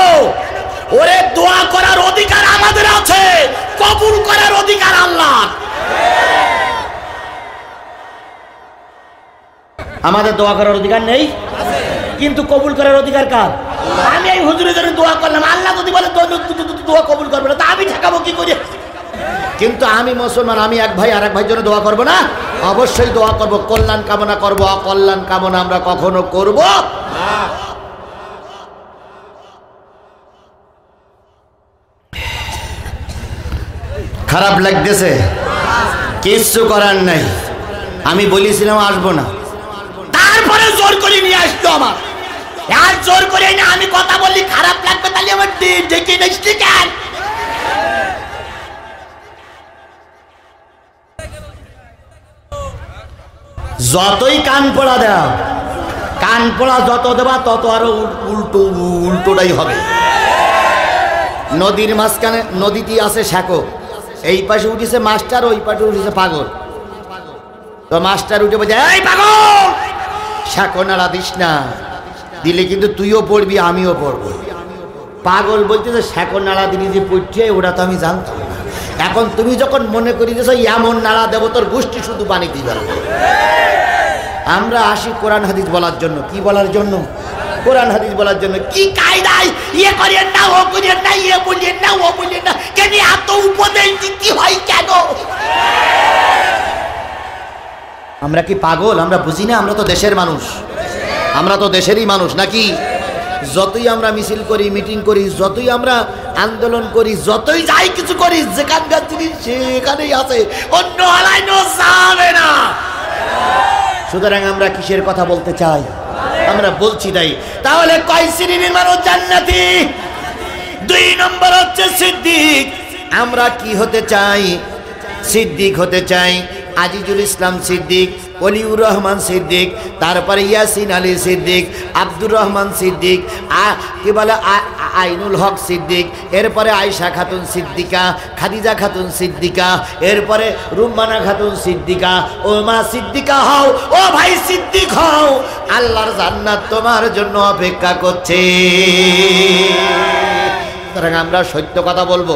ওরে দোয়া করার অধিকার আমাদের আছে, কবুল করার অধিকার আল্লাহ। আমাদের দোয়া করার অধিকার নেই, কিন্তু কবুল করার অধিকার কার? আমি এই হুজুরের জন্য দোয়া করলাম, আল্লাহ যদি বলে দোয়া কবুল করবে না তা আমি ঠেকাবো কি করে? কিন্তু আমি মুসলমান, আমি এক ভাই আর এক ভাইয়ের জন্য দোয়া করব না? অবশ্যই দোয়া করব। কল্যাণ কামনা করব, অকল্যাণ কামনা আমরা কখনো করব না। খারাপ লাগতেছে, কিচ্ছু করার নাই। আমি বলেছিলাম আসবো না, তারপরে জোর করে নিয়ে আসতো আমার। আর জোর করে না, আমি কথা বললি খারাপ লাগবে, তাহলে আমার ডেকে নিচ্ছি কেন? যতই কান পড়া দেওয়া, কান পড়া যত দেবা তত আরো উল্টোটাই হবে। নদীর মাঝখানে নদীটি আছে শ্যাকো, এই পাশে উঠেছে মাস্টার, ওই পাশে উঠেছে পাগল। তো মাস্টার উঠে বলছে, এই পাগল শ্যাকো নাড়া দিস না, দিলে কিন্তু তুইও পড়বি আমিও পড়বো। পাগল বলতেছে শ্যাকো নাড়া দিলি যে পড়ছে ওটা তো আমি জানতাম না। এখন তুমি যখন মনে করি যে এমন নাড়া দেবো তোর গোষ্ঠী শুধু পানি দিবে। আমরা আসি কোরআন হাদিস বলার জন্য। কি বলার জন্য? কোরআন হাদিস বলার জন্য। কি কায়দায় ইয়ে করিয়েন না, ও করিয়েন না, ইয়ে বলিয়েন না, ও বলিয়েন না, কেন এত উপদেশ দিতে হয় কেন? আমরা কি পাগল? আমরা বুঝি না? আমরা তো দেশের মানুষ, আমরা তো দেশেরই মানুষ নাকি? যতই আমরা মিছিল করি, মিটিং করি, যতই আমরা আন্দোলন করি, যতই যাই কিছু করি, যেখানকার জিনিস সেখানেই আছে, অন্য আলাইনো যাবে না। সুতরাং আমরা কিসের কথা বলতে চাই? আমরা বলছি তাই। তাহলে কয় শ্রেণীর মানুষ জান্নাতি? 2 নম্বর হচ্ছে সিদ্দিক। আমরা কি হতে চাই? সিদ্দিক হতে চাই। আজিজুল ইসলাম সিদ্দিক, অলিউর রহমান সিদ্দিক, তারপরে ইয়াসিন আলী সিদ্দিক, আব্দুর রহমান সিদ্দিক, কি বলে আইনুল হক সিদ্দিক, এরপরে আয়েশা খাতুন সিদ্দিকা, খাদিজা খাতুন সিদ্দিকা, এরপরে রুম্মানা খাতুন সিদ্দিকা। ও মা সিদ্দিকা হও, ও ভাই সিদ্দিক হও, আল্লাহর জান্নাত তোমার জন্য অপেক্ষা করছে। সুতরাং আমরা সত্য কথা বলবো,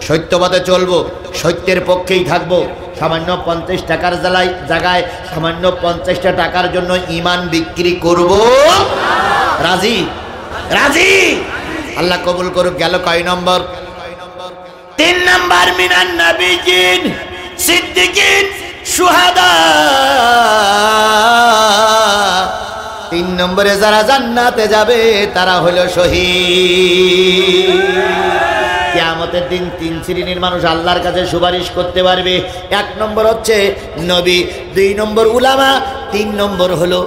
সত্যপথে চলবো, সত্যের পক্ষেই থাকবো। সামান্য 50 টাকার জায়গায় সামান্য 50টা টাকার জন্য ঈমান বিক্রি করব? রাজি? রাজি? আল্লাহ কবুল করুক। গেল কয় নম্বর? 3 নম্বর, মিনান নবিয়িন সিদ্দিকিন শুহাদা। 3 নম্বরে যারা জান্নাতে যাবে তারা হলো শহীদ। কিয়ামতের দিন 3 শ্রেণীর মানুষ আল্লাহর কাছে সুপারিশ করতে পারবে। 1 নম্বর হচ্ছে নবী, 2 নম্বর উলামা, 3 নম্বর হলো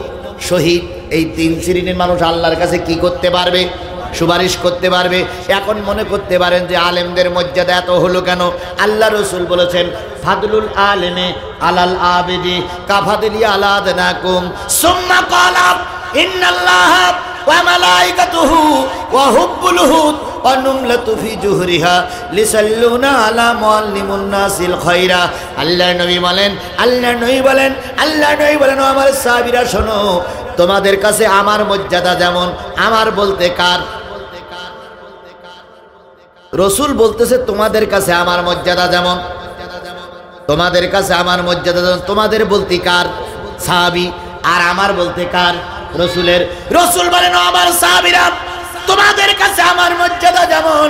শহীদ। এই 3 শ্রেণীর মানুষ আল্লাহর কাছে কি করতে পারবে? সুপারিশ করতে পারবে। এখন মনে করতে পারেন যে আলেমদের মর্যাদা এত হলো কেন? আল্লাহ রসুল বলেছেন, ফাদলুল আলেমে আলাল আবেদি কাফাদিলি আলাদনাকুম সুম্মা ক্বালা ইন্নাল্লাহা ওয়া মালাইকাতুহু ওয়া হুব্বুল হুদ ওয়া নুমলাতু ফি জুহরিহা লিসাল্লুনা আলা মুআল্লিমুন নাসিল খায়রা। আল্লাহর নবী বলেন, আল্লাহর নবী বলেন, আল্লাহর নবী বলেন, ও আমার সাহাবীরা শোনো, তোমাদের কাছে আমার মর্যাদা যেমন, আমার বলতে কার? রসুল বলতেছে তোমাদের কাছে আমার মর্যাদা যেমন, তোমাদের কাছে আমার মর্যাদা যেমন। তোমাদের বলতে কার? সাহাবী। আর আমার বলতে কার? রসুলের। রসুল বলেন, ও আমার সাহাবীরা, তোমাদের কাছে আমার মর্যাদা যেমন,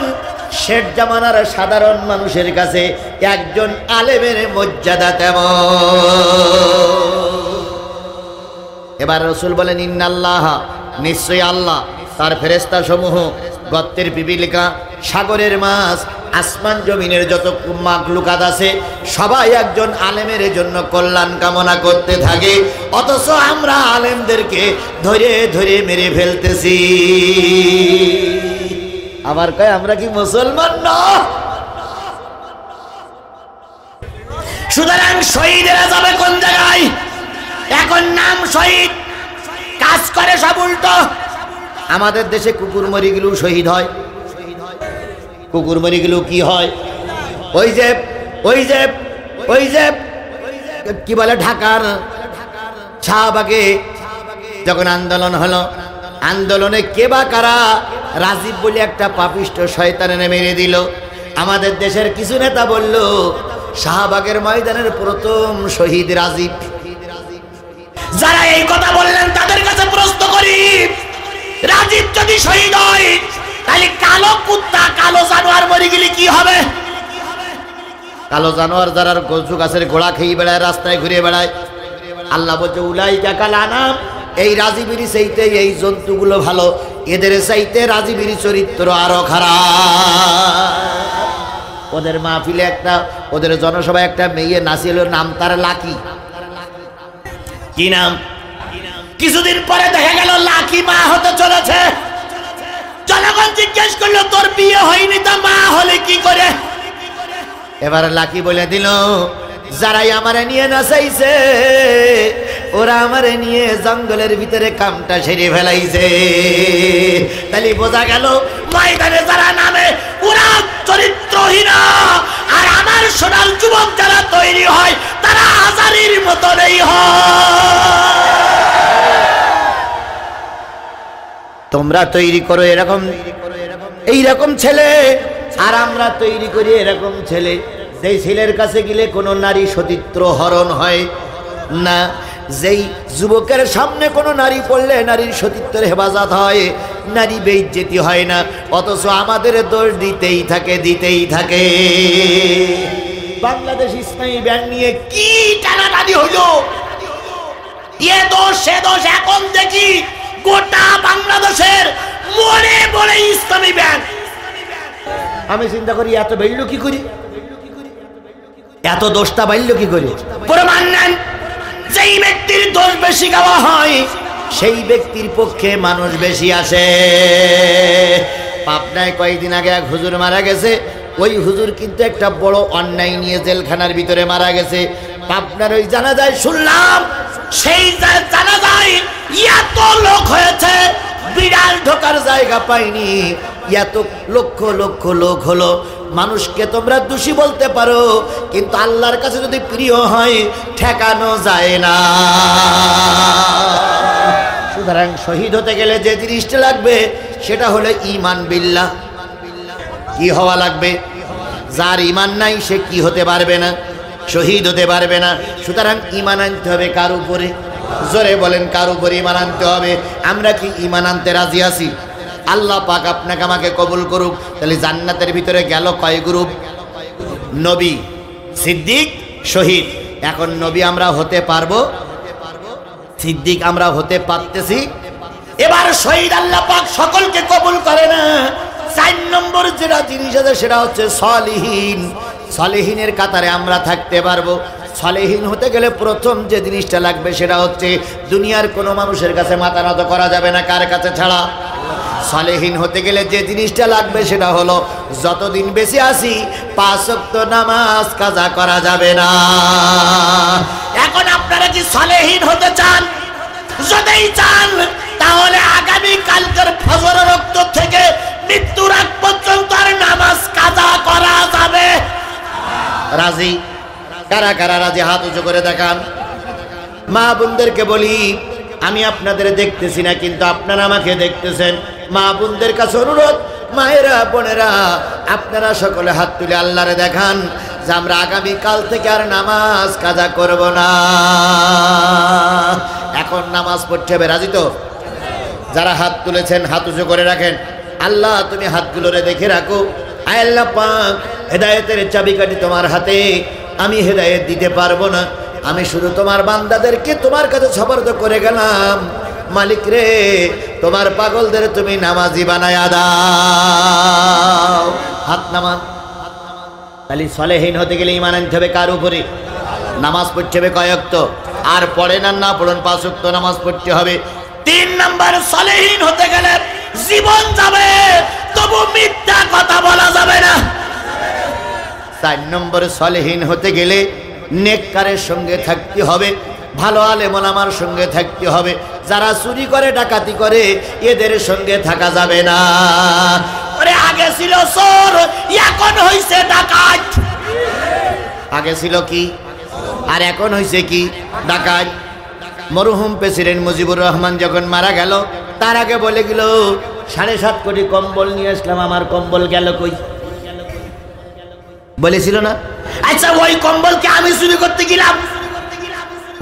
শেখ জামানার সাধারণ মানুষের কাছে একজন আলেমের মর্যাদা তেমন। এবার রসুল বলেন, ইন্নাল্লাহ, নিশ্চয়ই আল্লাহ, তার ফেরেশতা সমূহ, গর্তের পিপিলিকা, সাগরের মাছ, আসমান জমিনের যত মাখলুকাত আছে সবাই একজন আলেমের জন্য কল্যাণ কামনা করতে থাকে। অথচ আমরা আলেমদেরকে ধরে ধরে মেরে ফেলতেছি। আবার কয় আমরা কি মুসলমান না? সুতরাং শহীদেরা যাবে কোন জায়গায়? এখন নাম শহীদ, কাজ করে সব উল্টো। আমাদের দেশে কুকুর মরি গেলেও শহীদ হয়। কুকুর মরি গেলেও কি হয়? ওই যে ওই যে ওই যে কি বলে, ঢাকার শাহবাগে যখন আন্দোলন হলো, আন্দোলনে কে বা কারা রাজীব বলে একটা পাপিষ্ট শয়তানে মেরে দিল। আমাদের দেশের কিছু নেতা বলল, শাহবাগের ময়দানের প্রথম শহীদ রাজীব। যারা এই কথা বললেন তাদের কাছে প্রশ্ন করি, রাজীব যদি শহীদ হয় তাহলে কালো কুত্তা, কালো জানোয়ার মরে গেলে কি হবে? কালো জানোয়ার যারা কচু গাছের গোড়া খেয়ে বেড়ায়, রাস্তায় ঘুরে বেড়ায়, আল্লাহ বলছে উলাইকা কাল আনাম, এই রাজীবের চাইতে এই জন্তুগুলো ভালো, এদের চাইতে রাজীবের চরিত্র আরো খারাপ। ওদের মাহফিলে একটা, ওদের জনসভায় একটা মেয়ে নাচিল, নাম তার লাকি। কি নাম? কিছুদিন পরে দেখা গেল লাকি মা হতে চলেছে। জনগণ জিজ্ঞেস করলো, তোর বিয়ে হয়নি, তা মা হলে কি করে? এবার লাকি বলে দিল, যারাই আমারে নিয়ে নাচাইছে ওরা আমারে নিয়ে জঙ্গলের ভিতরে কামটা সেরে ফেলাইছে। তাহলে বোঝা গেল ময়দানে যারা নামে ওরা চরিত্রহীন, আর আমার সোনার যুবক যারা তৈরি হয় তারা হাজারির মতনই হয়। তোমরা তৈরি করো এরকম এইরকম ছেলে, আর আমরা তৈরি করি এরকম ছেলে। যেই ছেলের কাছে গেলে কোনো নারী সতীত্র হরণ হয় না, যেই যুবকের সামনে কোনো নারী পড়লে নারীর সতীত্বের হেফাজত হয়, নারী বেইজ্জতি হয় না। অথচ আমাদের দোষ দিতেই থাকে, দিতেই থাকে। বাংলাদেশ ইসলামী ব্যাংক নিয়ে কি টানাটানি হইল, এ দোষ সে দোষ। এখন দেখি গোটা বাংলাদেশের মনে মনে ইসলামী ব্যাংক। আমি চিন্তা করি এত বেড়ল কি করি, এত দোষটা বাড়ল কি করে? প্রমাণ নেন, যেই ব্যক্তির দোষ বেশি গাওয়া হয় সেই ব্যক্তির পক্ষে মানুষ বেশি আসে। পাবনায় কয়েকদিন আগে এক হুজুর মারা গেছে। ওই হুজুর কিন্তু একটা বড় অন্যায় নিয়ে জেলখানার ভিতরে মারা গেছে। পাবনার ওই জানাজায় শুনলাম, সেই জানাজায় এত লোক হয়েছে, বিড়াল ঢোকার জায়গা পায়নি, এত লক্ষ লক্ষ লোক হলো। মানুষকে তোমরা দোষী বলতে পারো, কিন্তু আল্লাহর কাছে যদি প্রিয় হয় ঠেকানো যায় না। সুতরাং শহীদ হতে গেলে যে জিনিসটা লাগবে সেটা হলো ঈমান বিল্লাহ। কি হওয়া লাগবে? যার ঈমান নাই সে কি হতে পারবে না? শহীদ হতে পারবে না। সুতরাং ঈমান আনতে হবে কার উপরে? জোরে বলেন, কার উপরে ঈমান আনতে হবে? আমরা কি ঈমান আনতে রাজি আছি? আল্লাহ পাক আপনাকে আমাকে কবুল করুক। তাহলে জান্নাতের ভিতরে গেল কয় গ্রুপ? নবী, সিদ্দিক, শহীদ। এখন নবী আমরা হতে পারবো, সিদ্দিক আমরা হতে পারতেছি। এবার শহীদ আল্লাহ পাক সকলকে কবুল করে না। 4 নম্বর যেটা জিনিস আছে সেটা হচ্ছে সলিহিন। সলিহিনের কাতারে আমরা থাকতে পারবো। সলিহিন হতে গেলে প্রথম যে জিনিসটা লাগবে সেটা হচ্ছে দুনিয়ার কোনো মানুষের কাছে মাথা নত করা যাবে না। কার কাছে ছাড়া? সলিহিন হতে গেলে যে জিনিসটা লাগবে সেটা হলো যতদিন বেঁচে আছি 5 ওয়াক্ত নামাজ কাজা করা যাবে না। এখন আপনারা কি সলিহিন হতে চান? যদি চান তাহলে আগামী কালকের ফজরের রক্ত থেকে মৃত্যুর আগ পর্যন্ত আর নামাজ কাজা করা যাবে। রাজি? কারা কারা রাজি? হাত উঁচু করে দেখান। মা বোনদেরকে বলি, আমি আপনাদের দেখতেছি না কিন্তু আপনারা আমাকে দেখতেছেন। মা বোনদের কাছে অনুরোধ, মায়েরা বোনেরা আপনারা সকলে হাত তুলে আল্লাহরে দেখান যে আমরা আগামী কাল থেকে আর নামাজ কাজা করব না। এখন নামাজ পড়তে হবে। রাজি তো? যারা হাত তুলেছেন হাত উঁচু করে রাখেন। আল্লাহ তুমি হাতগুলোরে দেখে রাখো। আয় আল্লাহ পাক, হেদায়েতের চাবিকাঠি তোমার হাতে। আমি হেদায়েত দিতে পারবো না, আমি শুধু তোমার বান্দাদেরকে তোমার কাছে সুপর্দ করে গেলাম। মালিক রে, তোমার পাগলদের তুমি নামাজি বানায়া দাও। হাত নামান। তাহলে সলেহীন হতে গেলে ঈমান আনতে হবে কার উপরে? নামাজ পড়তে হবে কয় ওয়াক্ত? আর পড়েন আর না পড়েন 5 ওয়াক্ত নামাজ পড়তে হবে। 3 নম্বর, সলেহীন হতে গেলে জীবন যাবে তবু মিথ্যা কথা বলা যাবে না। 4 নম্বর, সলেহীন হতে গেলে নেককারের সঙ্গে থাকতে হবে, ভালো আলেম ওলামার সঙ্গে থাকতে হবে। যারা চুরি করে ডাকাতি করে এদের সঙ্গে থাকা যাবে না। ওরে আগে ছিল চোর, এখন হইছে ডাকাত। আগে ছিল কি আর এখন হইছে কি? ডাকাত। মরহুম প্রেসিডেন্ট মুজিবুর রহমান যখন মারা গেল তার আগে বলে গেল 7.5 কোটি কম্বল নিয়ে আসলাম, আমার কম্বল গেল কই? বলেছিল না? আচ্ছা, ওই কম্বলকে আমি চুরি করতে গেলাম,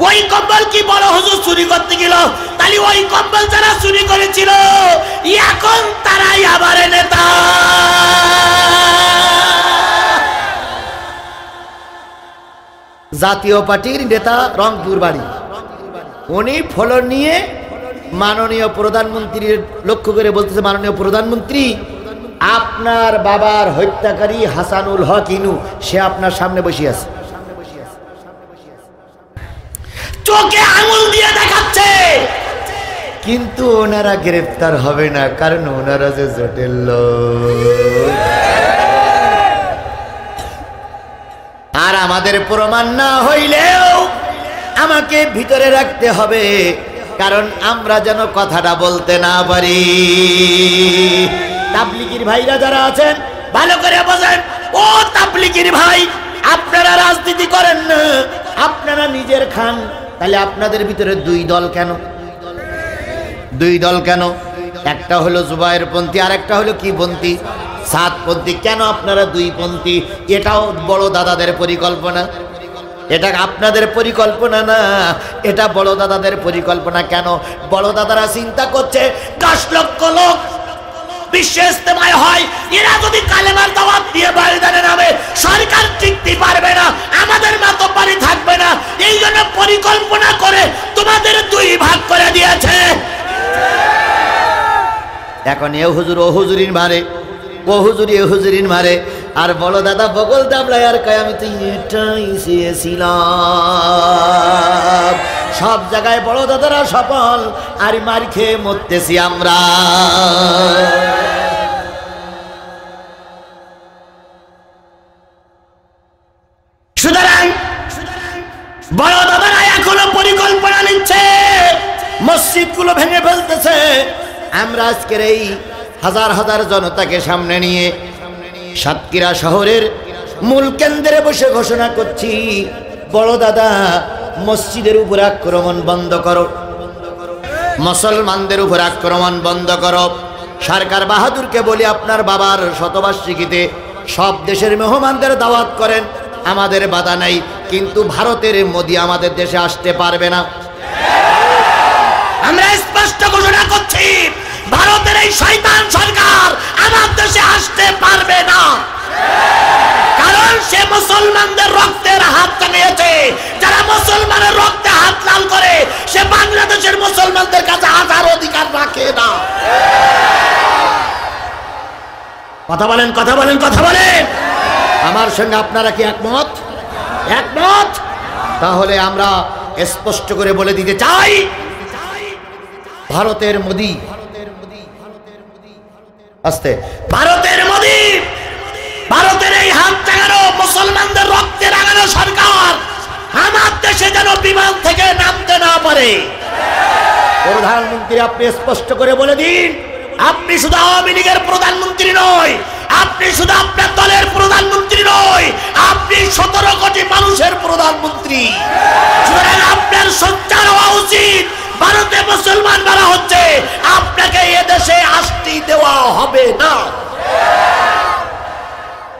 ওই কম্বল কি বড় হুজুর চুরি করতে গেল? তাহলে ওই কম্বল যারা চুরি করেছিল এখন তারাই আবার নেতা। জাতীয় পার্টির নেতা, রংপুর বাড়ি, উনি ফলন নিয়ে মাননীয় প্রধানমন্ত্রীর লক্ষ্য করে বলতেছে, মাননীয় প্রধানমন্ত্রী, আপনার বাবার হত্যাকারী হাসানুল হক ইনু সে আপনার সামনে বসে আছে, চোখে আঙুল দিয়ে দেখাচ্ছে, কিন্তু ওনারা গ্রেফতার হবে না, কারণ ওনারা যে জটিল লোক। আর আমাদের প্রমাণ না হইলেও আমাকে ভিতরে রাখতে হবে, কারণ আমরা যেন কথাটা বলতে না পারি। তাবলিগীর ভাইরা যারা আছেন ভালো করে বোঝেন, ও তাবলিগীর ভাই, আপনারা রাজনীতি করেন না, আপনারা নিজের খান, তাহলে আপনাদের ভিতরে 2 দল কেন? 2 দল কেন? একটা হলো জুবায়ের পন্থী আর একটা হলো কি পন্থী? সাতপন্থী। কেন আপনারা 2 পন্থী? এটাও বড় দাদাদের পরিকল্পনা, এটা আপনাদের পরিকল্পনা না, এটা বড় দাদাদের পরিকল্পনা। কেন? বড় দাদারা চিন্তা করছে 10 লক্ষ লোক বিশ্ব ইজতেমায় হয়, এরা যদি কালেমার দাওয়াত দিয়ে ময়দানে নামে সরকার টিকতে পারবে না, আমাদের মাতব্বরি থাকবে না, এই জন্য পরিকল্পনা করে তোমাদের 2 ভাগ করে দিয়েছে। এখন এ হুজুর ও হুজুরিন মারে, ও হুজুরি ও হুজুরিন মারে, আর বড় দাদা বগল দাবলায় আর কয় আমি তো এটাই চেয়েছিলাম। সব জায়গায় বড় দাদারা সফল, আর মার খেয়ে মরতেছি আমরা। সুতরাং বড় দাদারা এখনো পরিকল্পনা নিচ্ছে, মসজিদগুলো ভেঙে ফেলতেছে। আমরা আজকের এই হাজার হাজার জনতাকে সামনে নিয়ে সাতক্ষীরা শহরের মূল কেন্দ্রে বসে ঘোষণা করছি, বড় দাদা মসজিদের উপর আক্রমণ বন্ধ করো, মুসলমানদের উপর আক্রমণ বন্ধ করো। সরকার বাহাদুরকে বলি আপনার বাবার শতবার্ষিকীতে সব দেশের মেহমানদের দাওয়াত করেন, আমাদের বাধা নাই, কিন্তু ভারতের মোদি আমাদের দেশে আসতে পারবে না। আমরা স্পষ্ট ঘোষণা করছি, ভারতের এই শয়তান সরকার আমার দেশে আসতে পারবে না, কারণ সে মুসলমানদের রক্তের হাত টানিয়েছে। যারা মুসলমানের রক্তে হাত লাল করে সে বাংলাদেশের মুসলমানদের কাছে আসার অধিকার রাখে না। কথা বলেন, কথা বলেন, কথা বলেন। আমার সঙ্গে আপনারা কি একমত? একমত। তাহলে আমরা স্পষ্ট করে বলে দিতে চাই, ভারতের মোদি, আস্তে, ভারতের মোদি, ভারতের এই হাত টাঙানো মুসলমানদের রক্তে রাঙানো সরকার আমার দেশে যেন বিমান থেকে নামতে না পারে। প্রধানমন্ত্রী আপনি স্পষ্ট করে বলে দিন, আপনি শুধু আওয়ামী লীগের প্রধানমন্ত্রী নয়, আপনি শুধু আপনার দলের প্রধানমন্ত্রী নয়, আপনি 17 কোটি মানুষের প্রধানমন্ত্রী। সুতরাং আপনার সোচ্চার হওয়া উচিত, ভারতে মুসলমান মারা হচ্ছে, আপনাকে এদেশে আসতে দেওয়া হবে না।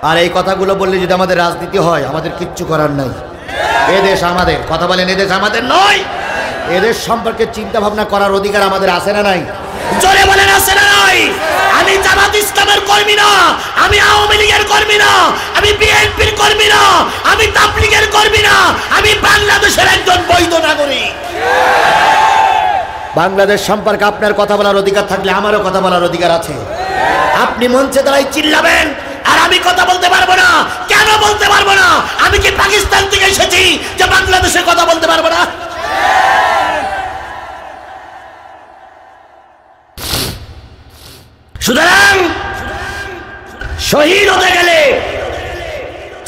আর এই কথাগুলো বললে যদি আমাদের রাজনীতি হয়, আমাদের কিচ্ছু করার নাই। এদেশ আমাদের, কথা বলেন, এদেশ আমাদের নয়। এদেশ সম্পর্কে চিন্তা ভাবনা করার অধিকার আমাদের আছে না নাই? জোরে বলেন, আছে না নাই? আমি জামাত ইসলামের কর্মী না, আমি আওয়ামী লীগের কর্মী না, আমি বিএনপির কর্মী না, আমি তাবলীগের কর্মী না, আমি বাংলাদেশের একজন বৈধ নাগরিক। বাংলাদেশ সম্পর্কে আপনার কথা বলার অধিকার থাকলে আমারও কথা বলার অধিকার আছে। আপনি মঞ্চে দাঁড়াই চিল্লাবেন আর আমি কথা বলতে পারবো না। কেন বলতে পারবো না? আমি কি পাকিস্তান থেকে এসেছি যে বাংলাদেশে কথা বলতে পারবো না? সুতরাং শহীদ হতে গেলে,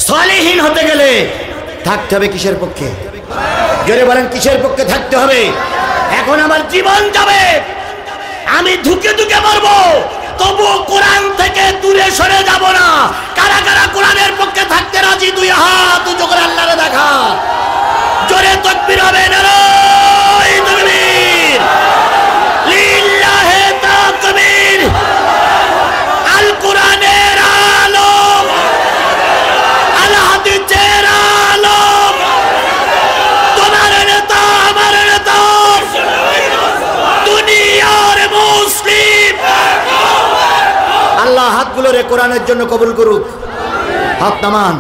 সালেহীন হতে গেলে থাকতে হবে কিসের পক্ষে? জোরে বলেন, কিসের পক্ষে থাকতে হবে? এখন আমার জীবন যাবে, আমি ধুকে ধুকে মরবো, তবু কোরআন থেকে দূরে সরে যাব না। কারা কারা কোরআনের পক্ষে থাকতে রাজি? দুই হাত উঁচু করে আল্লাহরে দেখা। জোরে তাকবীর হবে, নারায়ে তাকবীর, লিল্লাহি তাকবীর। আল কোরআনের আলো, আল হাদিসের আলো, তোমার নেতা আমার নেতা, দুনিয়ার মুসলিম। আল্লাহ হাতগুলোরে কোরআনের জন্য কবুল করুক। হাত নামান।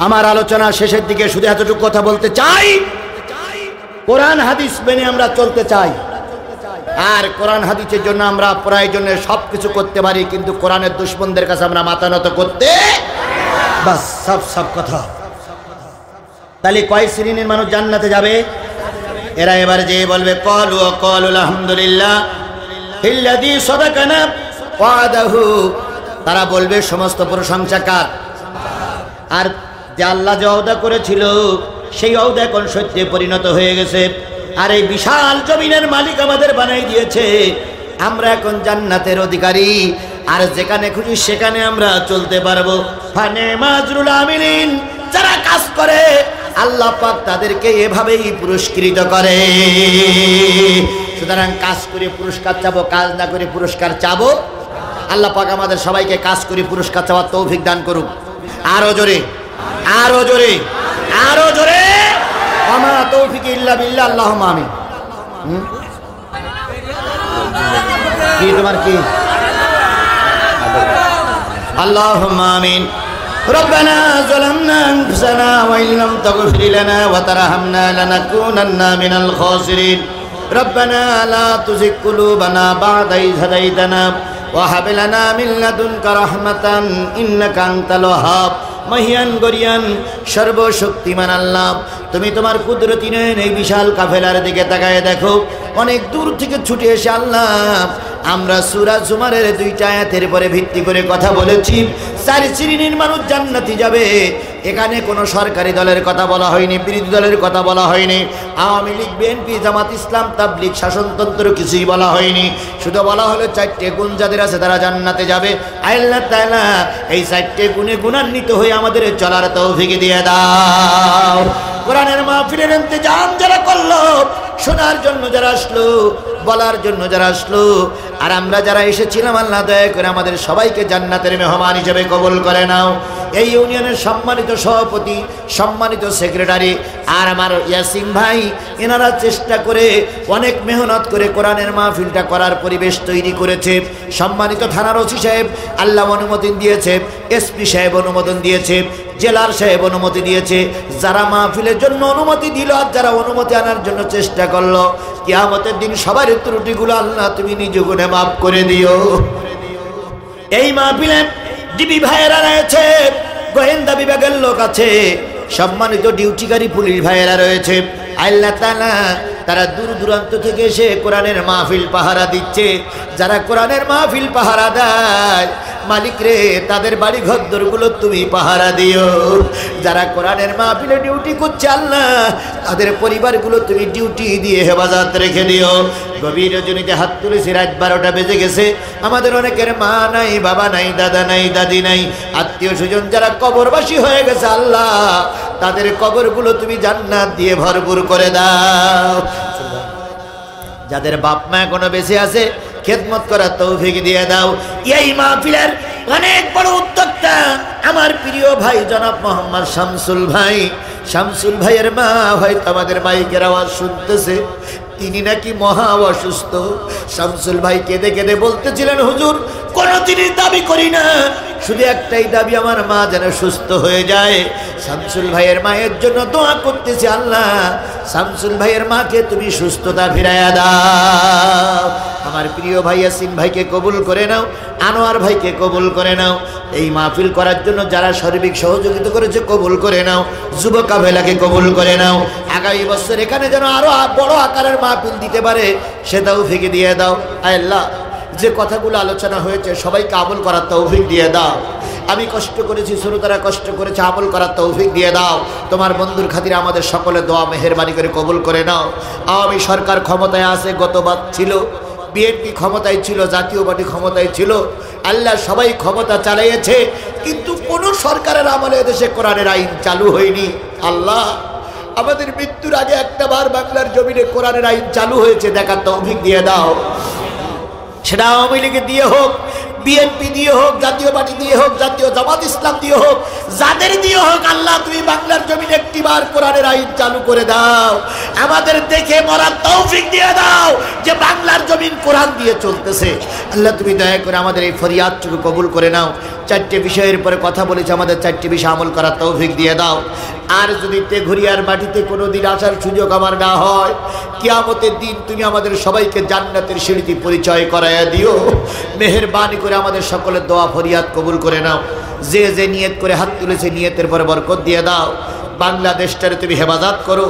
আমার আলোচনা শেষের দিকে শুধু এতটুকু কথা বলতে চাই, কোরআন হাদিস মেনে আমরা চলতে চাই। আর কোরআন হাদিসের জন্য আমরা প্রয়োজনে সবকিছু করতে পারি, কিন্তু কোরআনের দুশমনদের কাছে আমরা মাথা নত করতে, বাস সব কথা। তাহলে কয় শ্রেণীর মানুষ জান্নাতে যাবে? এরা এবার যে বলবে ক্বালু আলহামদুলিল্লাহ ইল্লাযী সাদাকানা ওয়াদাহু, তারা বলবে সমস্ত প্রশংসা কার? আর যে আল্লাহ যে ওয়াদা করেছিল সেই ওয়াদা এখন সত্যে পরিণত হয়ে গেছে। আর এই বিশাল জমিনের মালিক আমাদের বানাই দিয়েছে, আমরা এখন জান্নাতের অধিকারী। আর যেখানে খুশি সেখানে আমরা চলতে পারবো। ফানে মাজরুল আমিলিন, যারা কাজ করে আল্লাহ পাক তাদেরকে এভাবেই পুরস্কৃত করে। সুতরাং কাজ করে পুরস্কার চাবো, কাজ না করে পুরস্কার চাবো। আল্লাহ পাক আমাদের সবাইকে কাজ করে পুরস্কার চাওয়ার তৌফিক দান করুক। আরো জোরে, আরো জোরে, আরো জোরে। আমা তৌফিক ইল্লা বিল্লাহ, আল্লাহুম্মা আমিন। কি তোমার কি? আল্লাহুম্মা আমিন। ربنا ظلمنا أنفسنا وإن لم تغفر لنا وترحمنا لنكونن من الخاسرين ربنا لا تزغ قلوبنا بعد إذ هديتنا وهب لنا من لدنك رحمة إنك أنت الوهاب। মহিয়ান গরিয়ান সর্বশক্তিমান আল্লাহ, তুমি তোমার কুদরতি নয়ন এই বিশাল কাফেলার দিকে তাকায় দেখো। অনেক দূর থেকে ছুটে এসে আল্লাহ আমরা সূরা জুমারের 2টা আয়াতের পরে ভিত্তি করে কথা বলেছি। 4 শ্রেণীর মানুষ জান্নাতে যাবে। এখানে কোনো সরকারি দলের কথা বলা হয়নি, বিরোধী দলের কথা বলা হয়নি, আওয়ামী লীগ, বিএনপি, জামাত ইসলাম, তাবলীগ, শাসনতন্ত্র কিছুই বলা হয়নি। শুধু বলা হলো 4টে গুণ যাদের আছে তারা জান্নাতে যাবে। আল্লাহ তাআলা এই 4টে গুণে গুণান্বিত হয়ে আমাদের চলার তৌফিক দিয়ে দাও। কোরআনের মাহফিলের ইন্তজাম যারা করলো শোনার জন্য যারা আসলো, বলার জন্য যারা আসলো, আর আমরা যারা এসেছিলাম, আল্লাহ দয়া করে আমাদের সবাইকে জান্নাতের মেহমান হিসেবে কবুল করে নাও। এই ইউনিয়নের সম্মানিত সভাপতি, সম্মানিত সেক্রেটারি আর আমার ইয়াসিন ভাই, এনারা চেষ্টা করে অনেক মেহনত করে কোরআনের মাহফিলটা করার পরিবেশ তৈরি করেছে। সম্মানিত থানার ওসি সাহেব আল্লাহ অনুমোদন দিয়েছে, এসপি সাহেব অনুমোদন দিয়েছে, জেলার সাহেব অনুমতি দিয়েছে। যারা মাহফিলের জন্য অনুমতি দিল আর যারা অনুমতি আনার জন্য চেষ্টা করলো, কিয়ামতের দিন সবার ত্রুটিগুলো আল্লাহ তুমি নিজ গুণে মাফ করে দিও। এই মাহফিলে ডিবি ভাইয়েরা রয়েছে, গোয়েন্দা বিভাগের লোক আছে, সম্মানিত ডিউটিকারী পুলিশ ভাইয়েরা রয়েছে। আল্লাহ তাআলা তারা দূর দূরান্ত থেকে এসে কোরআনের মাহফিল পাহারা দিচ্ছে। যারা কোরআনের মাহফিল পাহারা দেয়, মালিক রে তাদের বাড়ি ঘরদোরগুলো তুমি পাহারা দিও। যারা কোরআনের মাহফিলে ডিউটি করছে আল্লাহ, তাদের পরিবারগুলো তুমি ডিউটি দিয়ে হেফাজত রেখে দিও। গভীর রজনীতে হাত তুলেছি, রাত 12টা বেজে গেছে। আমাদের অনেকের মা নাই, বাবা নাই, দাদা নাই, দাদি নাই, আত্মীয় স্বজন যারা কবরবাসী হয়ে গেছে আল্লাহ, তাদের কবরগুলো তুমি জান্নাত দিয়ে ভরপুর করে দাও। যাদের বাপ মা এখনো বেঁচে আছে, খেদমত করার তৌফিক দিয়ে দাও। এই মাহফিলের অনেক বড় উদ্যোক্তা আমার প্রিয় ভাই জনাব মোহাম্মদ শামসুল ভাই। শামসুল ভাইয়ের মা হয়তো আমাদের মাইকের আওয়াজ শুনতেছে, তিনি নাকি মহা অসুস্থ। শামসুল ভাই কেঁদে কেঁদে বলতেছিলেন, হুজুর কোনো জিনিস দাবি করি না, শুধু একটাই দাবি, আমার মা যেন সুস্থ হয়ে যায়। শামসুল ভাইয়ের মায়ের জন্য দোয়া করতেছি, আল্লাহ শামসুল ভাইয়ের মাকে তুমি সুস্থতা ফিরাইয়া দাও। আমার প্রিয় ভাই ইয়াসিন ভাইকে কবুল করে নাও, আনোয়ার ভাইকে কবুল করে নাও। এই মাহফিল করার জন্য যারা সার্বিক সহযোগিতা করেছে কবুল করে নাও। যুবক কাফেলাকে কবুল করে নাও। আগামী বছর এখানে যেন আরো বড় আকারের মাহফিল দিতে পারে, সেটাও ফিকে দিয়ে দাও। আল্লাহ যে কথাগুলো আলোচনা হয়েছে সবাইকে আমল করার তৌফিক দিয়ে দাও। আমি কষ্ট করেছি, শ্রোতারা কষ্ট করেছে, আমল করার তৌফিক দিয়ে দাও। তোমার বন্ধুর খাতিরে আমাদের সকলে দোয়া মেহেরবানি করে কবুল করে নাও। আওয়ামী সরকার ক্ষমতায় আছে, গতবার ছিল, বিএনপি ক্ষমতায় ছিল, জাতীয় পার্টি ক্ষমতায় ছিল, আল্লাহ সবাই ক্ষমতা চালাইয়েছে, কিন্তু কোন সরকারের আমলে দেশে কোরআনের আইন চালু হয়নি। আল্লাহ আমাদের মৃত্যুর আগে একটা বার বাংলার জমিনে কোরআনের আইন চালু হয়েছে দেখার তৌফিক দিয়ে দাও। সেটা আওয়ামী লীগে দিয়ে হোক, বিএনপি দিয়ে হোক, জাতীয় পার্টি দিয়ে হোক, জাতীয় জামাত ইসলাম দিয়ে হোক, যাদের দিয়ে হোক, আল্লাহ তুমি বাংলার জমিনে একটিবার কোরআনের আইন চালু করে দাও। আমাদের দেখে মরার তৌফিক দিয়ে দাও যে বাংলার জমিন কোরআন দিয়ে চলতেছে। আল্লাহ তুমি দয়া করে আমাদের এই ফরিয়াদটুকু কবুল করে নাও। 4টে বিষয়ের উপরে কথা বলেছি, আমাদের 4টে বিষয় আমল করার তৌফিক দিয়ে দাও। আর যদি তেঘরিয়ার মাটিতে কোনোদিন আসার সুযোগ আমার না হয়, কিয়ামতের দিন তুমি আমাদের সবাইকে জান্নাতের সিঁড়িতে পরিচয় করাইয়া দিও। মেহেরবানি করে আমাদের সকলের দোয়া ফরিয়াদ কবুল করে নাও। যে যে নিয়ত করে হাত তুলেছে, নিয়তের পরে বরকত দিয়ে দাও। বাংলাদেশটারে তুমি হেফাজত করো।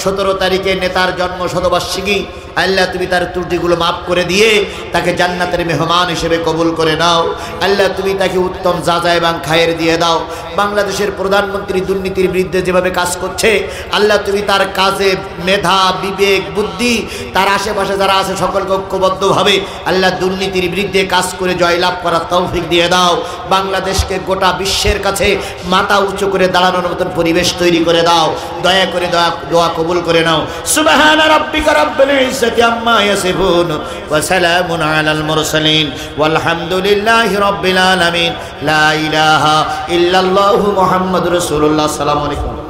17 তারিখে নেতার জন্ম শতবার্ষিকী, আল্লাহ তুমি তার ত্রুটিগুলো মাফ করে দিয়ে তাকে জান্নাতের মেহমান হিসেবে কবুল করে নাও। আল্লাহ তুমি তাকে উত্তম যাজা এবং খায়ের দিয়ে দাও। বাংলাদেশের প্রধানমন্ত্রী দুর্নীতির বিরুদ্ধে যেভাবে কাজ করছে, আল্লাহ তুমি তার কাজে মেধা, বিবেক, বুদ্ধি, তার আশেপাশে যারা আছে সকলকে ঐক্যবদ্ধভাবে আল্লাহ দুর্নীতির বিরুদ্ধে কাজ করে জয়লাভ করার তৌফিক দিয়ে দাও। বাংলাদেশকে গোটা বিশ্বের কাছে মাথা উঁচু করে দাঁড়ানোর মতন পরিবেশ তৈরি করে দাও। দয়া করে দোয়া কবুল করে নাও। সুবহান রাব্বিকা রাব্বিল ইজ্জাতি আম্মা ইয়াসিফুন ওয়া সালামুন আলাল মুরসালিন ওয়ালহামদুলিল্লাহি রাব্বিল আলামিন। লা ইলাহা ইল্লাল্লাহু মুহাম্মাদুর রাসূলুল্লাহ। আসসালামু আলাইকুম।